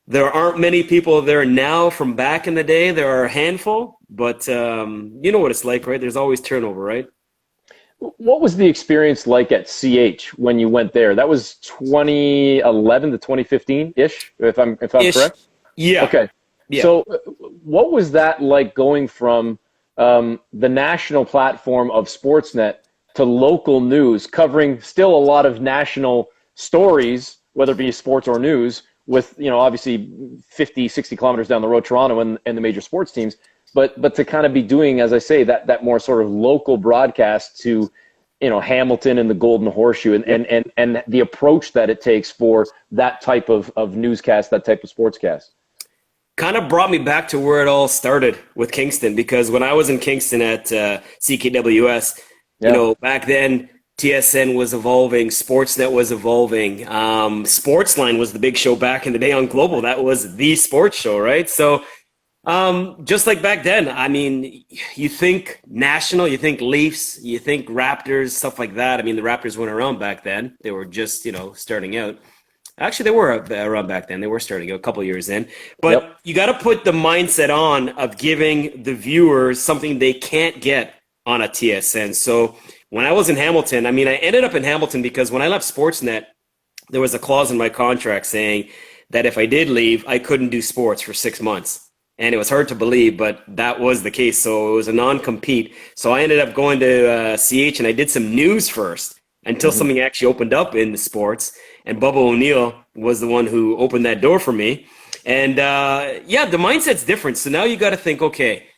There aren't many people there now from back in the day. There are a handful, but you know what it's like, right? There's always turnover, right? What was the experience like at CH when you went there? That was 2011 to 2015-ish, if I'm correct? Yeah. Okay. Yeah. So what was that like going from the national platform of Sportsnet to local news, covering still a lot of national stories, whether it be sports or news, with, you know, obviously 50, 60 kilometers down the road, Toronto and the major sports teams, but to kind of be doing, as I say, that more sort of local broadcast to, you know, Hamilton and the Golden Horseshoe and the approach that it takes for that type of newscast, that type of sportscast. Kind of brought me back to where it all started with Kingston, because when I was in Kingston at CKWS, you know, back then TSN was evolving, Sportsnet was evolving, Sportsline was the big show back in the day on Global. That was the sports show, right? So just like back then, I mean, you think national, you think Leafs, you think Raptors, stuff like that. I mean, the Raptors weren't around back then. They were just, you know, starting out. Actually, they were around back then. They were starting out a couple of years in. But you got to put the mindset on of giving the viewers something they can't get on a TSN. So when I was in Hamilton, I mean, I ended up in Hamilton because when I left Sportsnet, there was a clause in my contract saying that if I did leave, I couldn't do sports for 6 months. And it was hard to believe, but that was the case. So it was a non-compete. So I ended up going to CH, and I did some news first until something actually opened up in the sports. And Bubba O'Neill was the one who opened that door for me. And yeah, the mindset's different. So now you got to think, okay,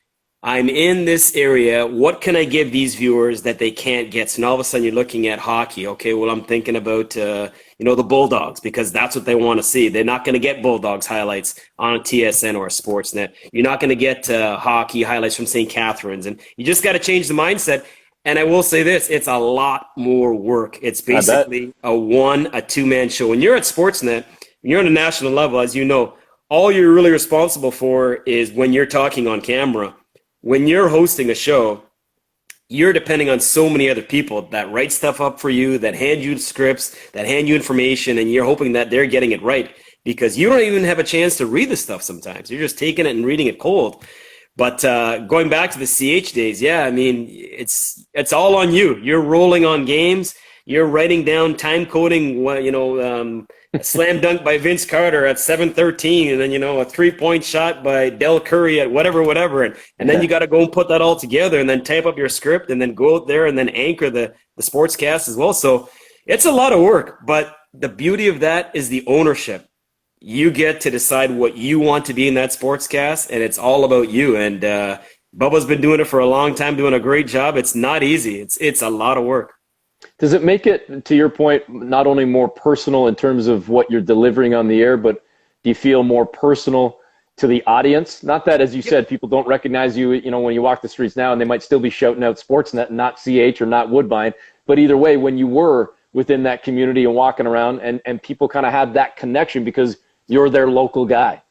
I'm in this area. What can I give these viewers that they can't get? So now all of a sudden you're looking at hockey. Okay, well, I'm thinking about, you know, the Bulldogs, because that's what they want to see. They're not going to get Bulldogs highlights on a TSN or a Sportsnet. You're not going to get hockey highlights from St. Catharines. And you just got to change the mindset. And I will say this, it's a lot more work. It's basically a two-man show. When you're at Sportsnet, when you're on a national level, as you know, all you're really responsible for is when you're talking on camera. When you're hosting a show, you're depending on so many other people that write stuff up for you, that hand you scripts, that hand you information, and you're hoping that they're getting it right, because you don't even have a chance to read the stuff sometimes. You're just taking it and reading it cold. But going back to the CH days, yeah, I mean, it's all on you. You're rolling on games. You're writing down time coding, you know, a slam dunk by Vince Carter at 7:13, and then, you know, a 3-point shot by Del Curry at whatever. And then you got to go and put that all together and then type up your script and then go out there and then anchor the sportscast as well. So it's a lot of work, but the beauty of that is the ownership. You get to decide what you want to be in that sportscast, and it's all about you. And Bubba's been doing it for a long time, doing a great job. It's not easy. It's a lot of work. Does it make it, to your point, not only more personal in terms of what you're delivering on the air, but do you feel more personal to the audience? Not that, as you said, people don't recognize you, you know, when you walk the streets now, and they might still be shouting out Sportsnet and not CH or not Woodbine. But either way, when you were within that community and walking around, and people kind of have that connection because you're their local guy.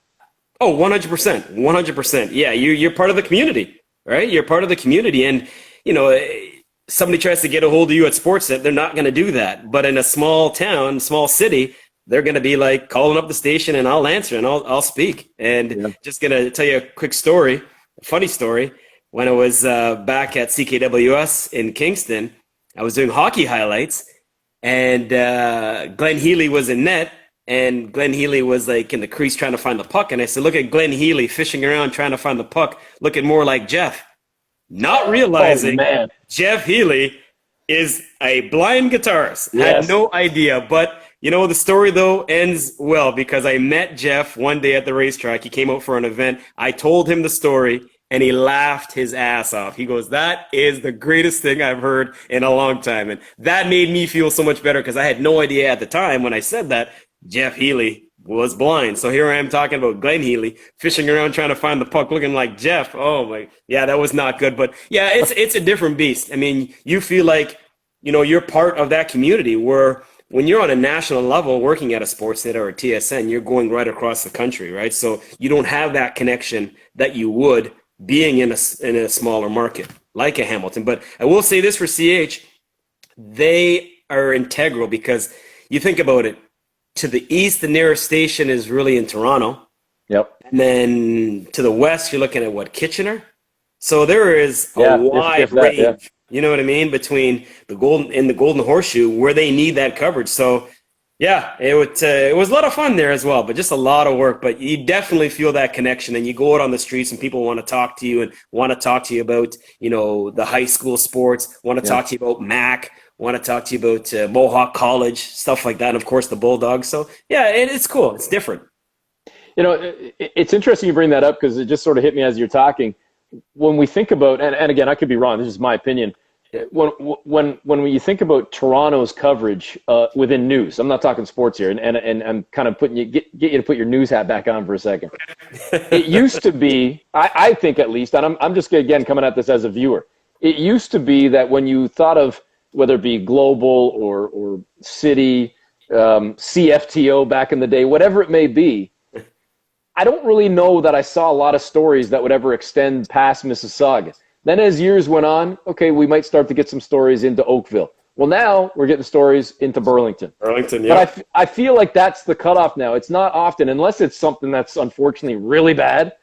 Oh, 100%. 100%. Yeah, you're part of the community, right? You're part of the community. And, you know, somebody tries to get a hold of you at Sportsnet, they're not going to do that. But in a small town, small city, they're going to be like calling up the station, and I'll answer and I'll speak. And just going to tell you a quick story, a funny story. When I was back at CKWS in Kingston, I was doing hockey highlights, and Glenn Healy was in net. and Glenn Healy was like in the crease trying to find the puck. And I said, look at Glenn Healy fishing around trying to find the puck, looking more like Jeff. Not realizing Jeff Healy is a blind guitarist. Had no idea. But, you know, the story, though, ends well because I met Jeff one day at the racetrack. He came out for an event. I told him the story, and he laughed his ass off. He goes, that is the greatest thing I've heard in a long time. And that made me feel so much better because I had no idea at the time when I said that Jeff Healy was blind. So here I am talking about Glenn Healy fishing around trying to find the puck looking like Jeff. Oh my, yeah, that was not good. But yeah, it's a different beast. I mean, you feel like, you know, you're part of that community where when you're on a national level working at a Sportsnet or a TSN, you're going right across the country, right? So you don't have that connection that you would being in a smaller market like a Hamilton. But I will say this for CH, they are integral because you think about it, to the east, the nearest station is really in Toronto. Yep. And then to the west, you're looking at what, Kitchener? So there is a wide range, you know what I mean, between the Golden Horseshoe where they need that coverage. So yeah, it was a lot of fun there as well, but just a lot of work. But you definitely feel that connection, and you go out on the streets and people want to talk to you and want to talk to you about, you know, the high school sports, want to talk to you about MAC, want to talk to you about Mohawk College, stuff like that, and of course the Bulldogs. So yeah, it's cool. It's different. You know, it's interesting you bring that up because it just sort of hit me as you're talking. When we think about, and again, I could be wrong, this is my opinion, when you think about Toronto's coverage within news, I'm not talking sports here, and I'm kind of putting get you to put your news hat back on for a second. It used to be, I think at least, and I'm just again coming at this as a viewer, it used to be that when you thought of whether it be global or city, CFTO back in the day, whatever it may be, I don't really know that I saw a lot of stories that would ever extend past Mississauga. Then as years went on, okay, we might start to get some stories into Oakville. Well, now we're getting stories into Burlington. Yeah. But I feel like that's the cutoff now. It's not often, unless it's something that's unfortunately really bad,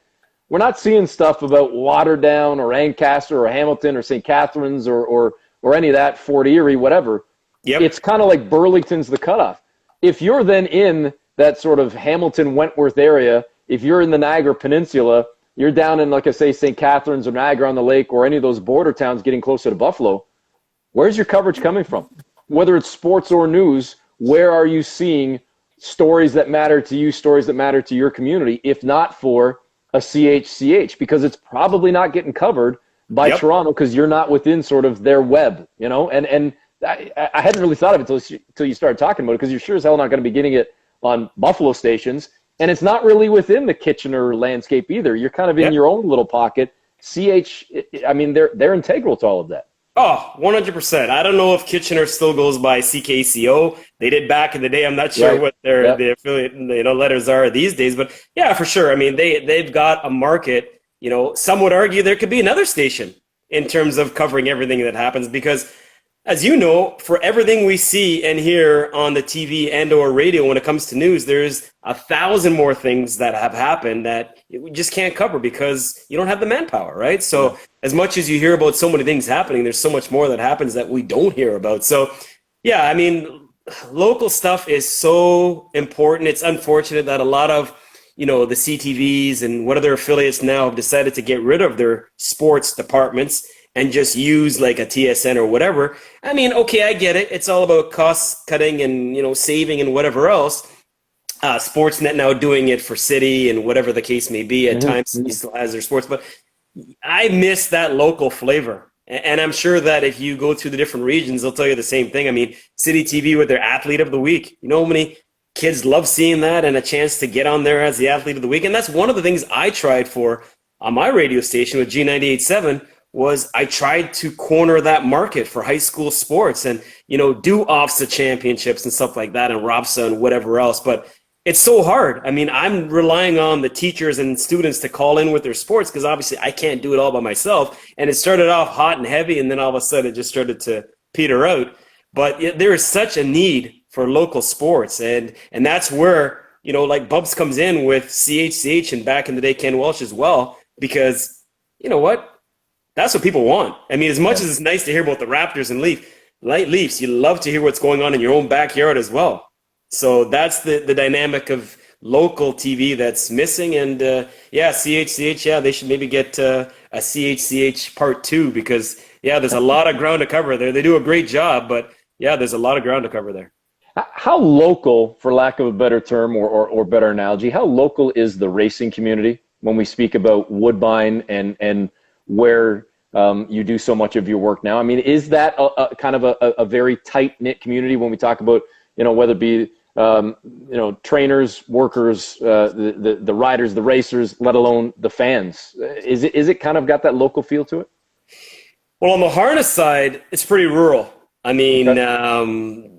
we're not seeing stuff about Waterdown or Ancaster or Hamilton or St. Catharines or any of that, Fort Erie, whatever. Yep. It's kind of like Burlington's the cutoff. If you're then in that sort of Hamilton, Wentworth area, if you're in the Niagara Peninsula, you're down in, like I say, St. Catharines or Niagara-on-the-Lake or any of those border towns getting closer to Buffalo, where's your coverage coming from? Whether it's sports or news, where are you seeing stories that matter to you, stories that matter to your community, if not for a CHCH? Because it's probably not getting covered by Toronto because you're not within sort of their web, you know? And I hadn't really thought of it until you started talking about it, because you're sure as hell not going to be getting it on Buffalo stations. And it's not really within the Kitchener landscape either. You're kind of in your own little pocket. CH, I mean, they're integral to all of that. Oh, 100%. I don't know if Kitchener still goes by CKCO. They did back in the day. I'm not sure what their affiliate letters are these days. But yeah, for sure. I mean, they've got a market. You know, some would argue there could be another station in terms of covering everything that happens because, as you know, for everything we see and hear on the TV and or radio when it comes to news, there's 1,000 more things that have happened that we just can't cover because you don't have the manpower, right? So as much as you hear about so many things happening, there's so much more that happens that we don't hear about. So yeah, I mean, local stuff is so important. It's unfortunate that a lot of, you know, the CTVs and what other affiliates now have decided to get rid of their sports departments and just use like a TSN or whatever. I mean, okay, I get it. It's all about cost cutting and, you know, saving and whatever else. Sportsnet now doing it for City and whatever the case may be. At times he still has their sports, but I miss that local flavor. And I'm sure that if you go through the different regions, they'll tell you the same thing. I mean, City TV with their Athlete of the Week. You know how many kids love seeing that and a chance to get on there as the Athlete of the Week? And that's one of the things I tried for on my radio station with G98.7 was I tried to corner that market for high school sports and, you know, do OFSA championships and stuff like that and ROPSA and whatever else. But it's so hard. I mean, I'm relying on the teachers and students to call in with their sports because obviously I can't do it all by myself. And it started off hot and heavy, and then all of a sudden it just started to peter out. But there is such a need for local sports. And that's where, you know, like Bubs comes in with CHCH and back in the day Ken Welsh as well, because you know what? That's what people want. I mean, as much as it's nice to hear about the Raptors and Leafs, you love to hear what's going on in your own backyard as well. So that's the dynamic of local TV that's missing. And yeah, CHCH, yeah, they should maybe get a CHCH part 2 because, yeah, there's a lot of ground to cover there. They do a great job, but yeah, there's a lot of ground to cover there. How local, for lack of a better term or better analogy, how local is the racing community when we speak about Woodbine and where you do so much of your work now? I mean, is that a kind of a very tight-knit community when we talk about, whether it be, trainers, workers, the riders, the racers, let alone the fans? Is it kind of got that local feel to it? Well, on the harness side, it's pretty rural. I mean,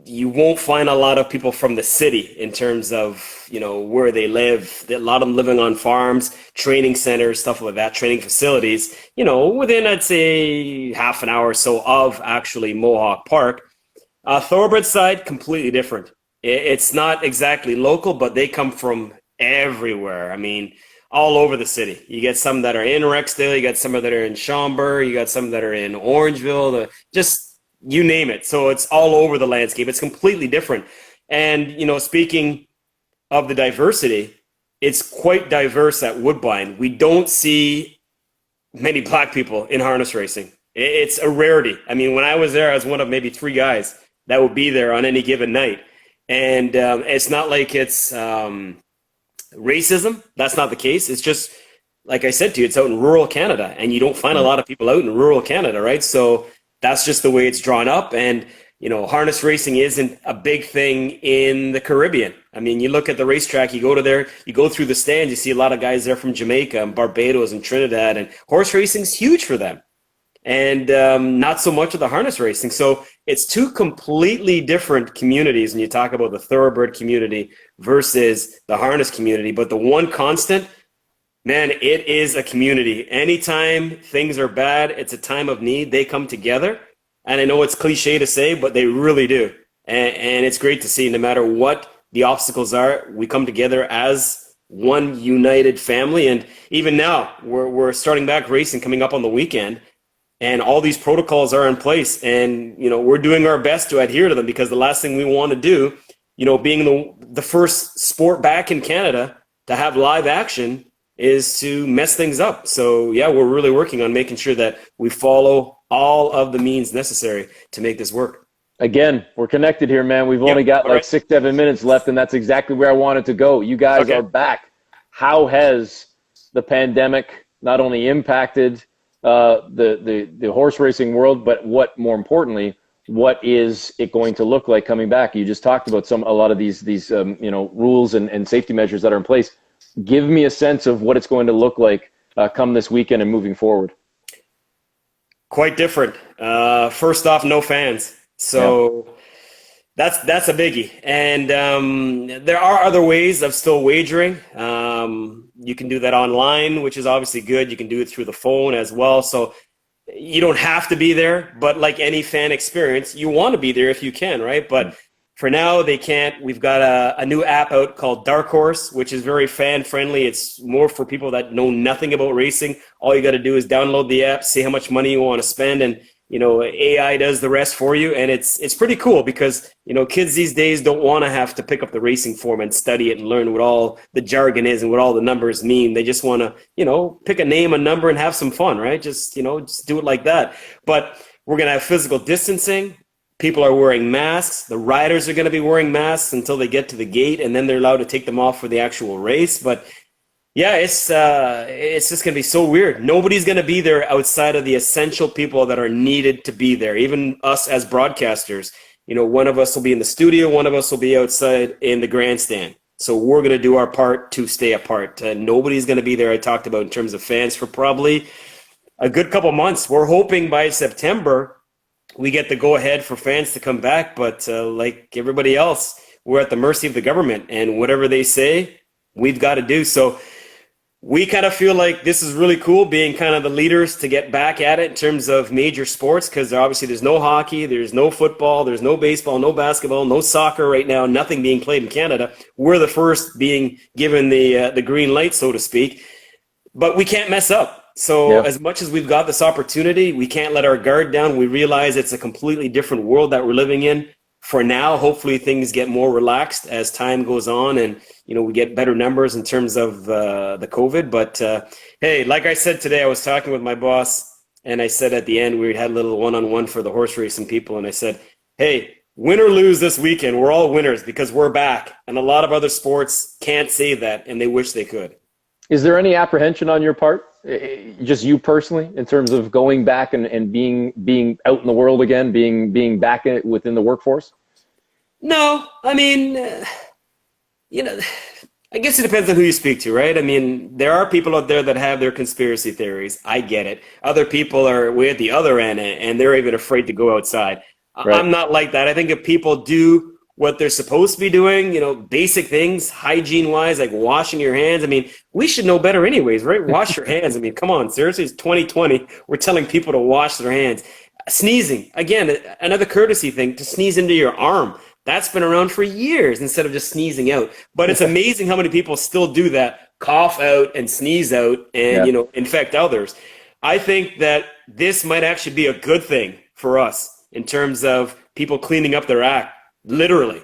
you won't find a lot of people from the city in terms of, where they live. A lot of them living on farms, training centers, stuff like that, training facilities, within, I'd say, half an hour or so of actually Mohawk Park. Thoroughbred side, completely different. It's not exactly local, but they come from everywhere. I mean, all over the city. You get some that are in Rexdale, you got some that are in Schomburg, you got some that are in Orangeville, just you name it. So it's all over the landscape. It's completely different. And, speaking of the diversity, it's quite diverse at Woodbine. We don't see many black people in harness racing. It's a rarity. I mean, when I was there, I was one of maybe 3 guys that would be there on any given night. And it's not like it's racism. That's not the case. It's just, like I said to you, it's out in rural Canada, and you don't find a lot of people out in rural Canada, right? So that's just the way it's drawn up. And, harness racing isn't a big thing in the Caribbean. I mean, you look at the racetrack, you go to there, you go through the stands, you see a lot of guys there from Jamaica and Barbados and Trinidad, and horse racing's huge for them. And not so much of the harness racing. So it's 2 completely different communities when you talk about the thoroughbred community versus the harness community. But the one constant, man, it is a community. Anytime things are bad, it's a time of need, they come together. And I know it's cliche to say, but they really do. And it's great to see, no matter what the obstacles are, we come together as one united family. And even now, we're starting back racing coming up on the weekend. And all these protocols are in place. And, we're doing our best to adhere to them, because the last thing we want to do, being the first sport back in Canada to have live action, is to mess things up. So yeah, we're really working on making sure that we follow all of the means necessary to make this work. Again, we're connected here, man. We've only got like 6-7 minutes left, and that's exactly where I wanted to go. You guys are back. How has the pandemic not only impacted the horse racing world, but more importantly, what is it going to look like coming back? You just talked about a lot of these rules and safety measures that are in place. Give me a sense of what it's going to look like come this weekend and moving forward. Quite different. First off, no fans. So that's a biggie. And there are other ways of still wagering. You can do that online, which is obviously good. You can do it through the phone as well. So you don't have to be there, but like any fan experience, you want to be there if you can, right? But for now, they can't. We've got a new app out called Dark Horse, which is very fan-friendly. It's more for people that know nothing about racing. All you got to do is download the app, see how much money you want to spend, and AI does the rest for you. And it's pretty cool because kids these days don't want to have to pick up the racing form and study it and learn what all the jargon is and what all the numbers mean. They just want to pick a name, a number, and have some fun, right? Just do it like that. But we're gonna have physical distancing. People are wearing masks. The riders are going to be wearing masks until they get to the gate, and then they're allowed to take them off for the actual race. But yeah, it's just going to be so weird. Nobody's going to be there outside of the essential people that are needed to be there. Even us as broadcasters, one of us will be in the studio, one of us will be outside in the grandstand. So we're going to do our part to stay apart. Nobody's going to be there, I talked about, in terms of fans for probably a good couple months. We're hoping by September we get the go-ahead for fans to come back, but like everybody else, we're at the mercy of the government, and whatever they say, we've got to do. So we kind of feel like this is really cool, being kind of the leaders to get back at it in terms of major sports, because obviously there's no hockey, there's no football, there's no baseball, no basketball, no soccer right now, nothing being played in Canada. We're the first being given the green light, so to speak, but we can't mess up. So as much as we've got this opportunity, we can't let our guard down. We realize it's a completely different world that we're living in. for now, hopefully things get more relaxed as time goes on, and we get better numbers in terms of the COVID. But hey, like I said today, I was talking with my boss, and I said at the end, we had a little one-on-one for the horse racing people, and I said, hey, win or lose this weekend, we're all winners because we're back. And a lot of other sports can't say that, and they wish they could. Is there any apprehension on your part, just you personally, in terms of going back and being out in the world again, being back within the workforce? No, I mean, I guess it depends on who you speak to, right? I mean, there are people out there that have their conspiracy theories. I get it. Other people are way at the other end, and they're even afraid to go outside. Right. I'm not like that. I think if people do what they're supposed to be doing, basic things, hygiene-wise, like washing your hands. I mean, we should know better anyways, right? Wash your hands. I mean, come on, seriously, it's 2020. We're telling people to wash their hands. Sneezing, again, another courtesy thing, to sneeze into your arm. That's been around for years instead of just sneezing out. But it's amazing how many people still do that, cough out and sneeze out and, infect others. I think that this might actually be a good thing for us in terms of people cleaning up their act, literally.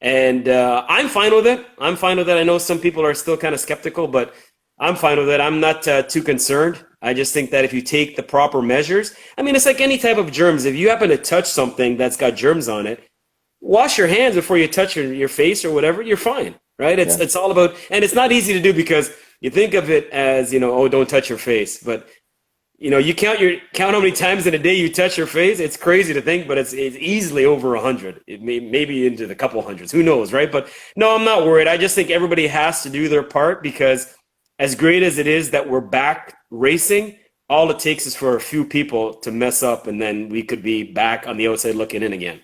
And I'm fine with it. I'm fine with it. I know some people are still kind of skeptical, but I'm fine with it. I'm not too concerned. I just think that if you take the proper measures, I mean, it's like any type of germs. If you happen to touch something that's got germs on it, wash your hands before you touch your face or whatever, you're fine, right? It's all about, and it's not easy to do because you think of it as, oh, don't touch your face. But, you count how many times in a day you touch your face. It's crazy to think, but it's easily over 100. It maybe into the couple hundreds. Who knows, right? But no, I'm not worried. I just think everybody has to do their part because as great as it is that we're back racing, all it takes is for a few people to mess up, and then we could be back on the outside looking in again.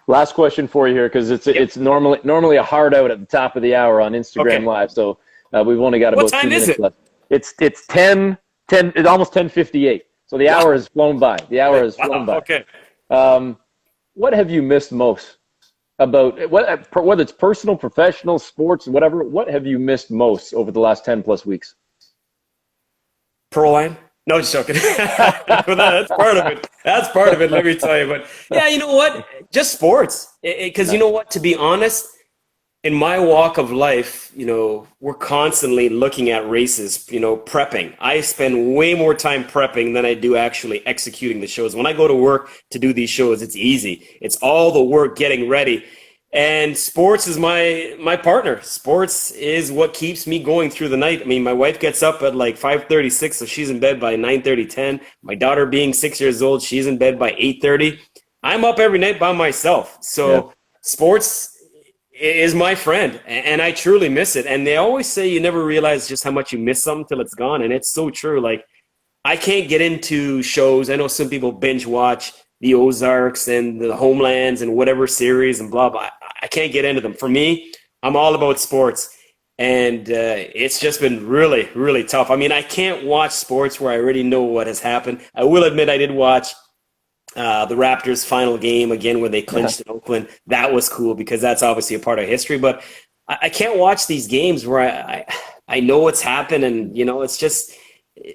Last question for you here, because it's normally a hard out at the top of the hour on Instagram Live. So we've only got about 2 minutes left. It's 10. It's almost 10:58. So the hour has flown by. The hour has flown by. Okay. What have you missed most about whether it's personal, professional, sports, whatever? What have you missed most over the last 10+ weeks? Pearl line? No, just joking. That's part of it. That's part of it, let me tell you. But yeah, you know what? Just sports. Because you know what? To be honest, in my walk of life, we're constantly looking at races, prepping. I spend way more time prepping than I do actually executing the shows. When I go to work to do these shows, it's easy. It's all the work getting ready. And sports is my partner. Sports is what keeps me going through the night. I mean, my wife gets up at like 5:36, so she's in bed by 9:30, 10. My daughter being 6 years old, she's in bed by 8:30. I'm up every night by myself. So sports is my friend, and I truly miss it. And they always say you never realize just how much you miss something till it's gone, and it's so true. Like, I can't get into shows. I know some people binge watch the Ozarks and the Homelands and whatever series and blah, blah. I can't get into them. For me, I'm all about sports. And it's just been really, really tough. I mean, I can't watch sports where I already know what has happened. I will admit I did watch the Raptors' final game again when they clinched in Oakland. That was cool because that's obviously a part of history. But I can't watch these games where I know what's happened and, it's just –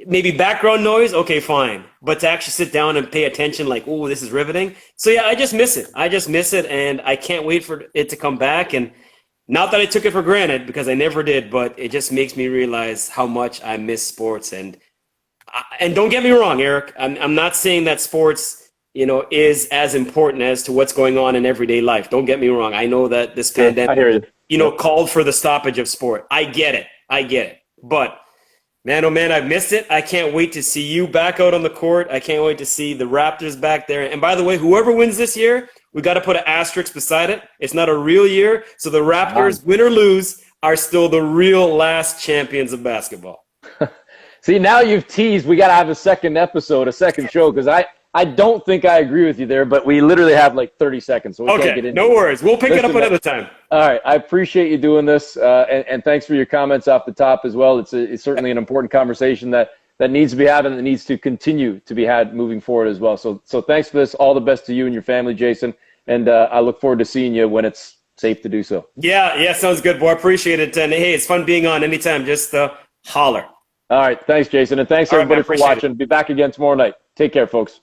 maybe background noise, okay, fine. But to actually sit down and pay attention like, oh, this is riveting. So, yeah, I just miss it. And I can't wait for it to come back. And not that I took it for granted because I never did, but it just makes me realize how much I miss sports. And don't get me wrong, Eric. I'm not saying that sports, is as important as to what's going on in everyday life. Don't get me wrong. I know that this pandemic, I hear you. Called for the stoppage of sport. I get it. But man, oh man, I've missed it. I can't wait to see you back out on the court. I can't wait to see the Raptors back there. And by the way, whoever wins this year, we got to put an asterisk beside it. It's not a real year. So the Raptors, win or lose, are still the real last champions of basketball. See, now you've teased. We got to have a second show, because I don't think I agree with you there, but we literally have like 30 seconds. So we can't get into no worries. We'll pick it up another time. All right. I appreciate you doing this, and thanks for your comments off the top as well. It's certainly an important conversation that needs to be had and that needs to continue to be had moving forward as well. So thanks for this. All the best to you and your family, Jason, and I look forward to seeing you when it's safe to do so. Yeah, sounds good, boy. Appreciate it. And hey, it's fun being on anytime. Just holler. All right. Thanks, Jason, and thanks everybody for watching. Be back again tomorrow night. Take care, folks.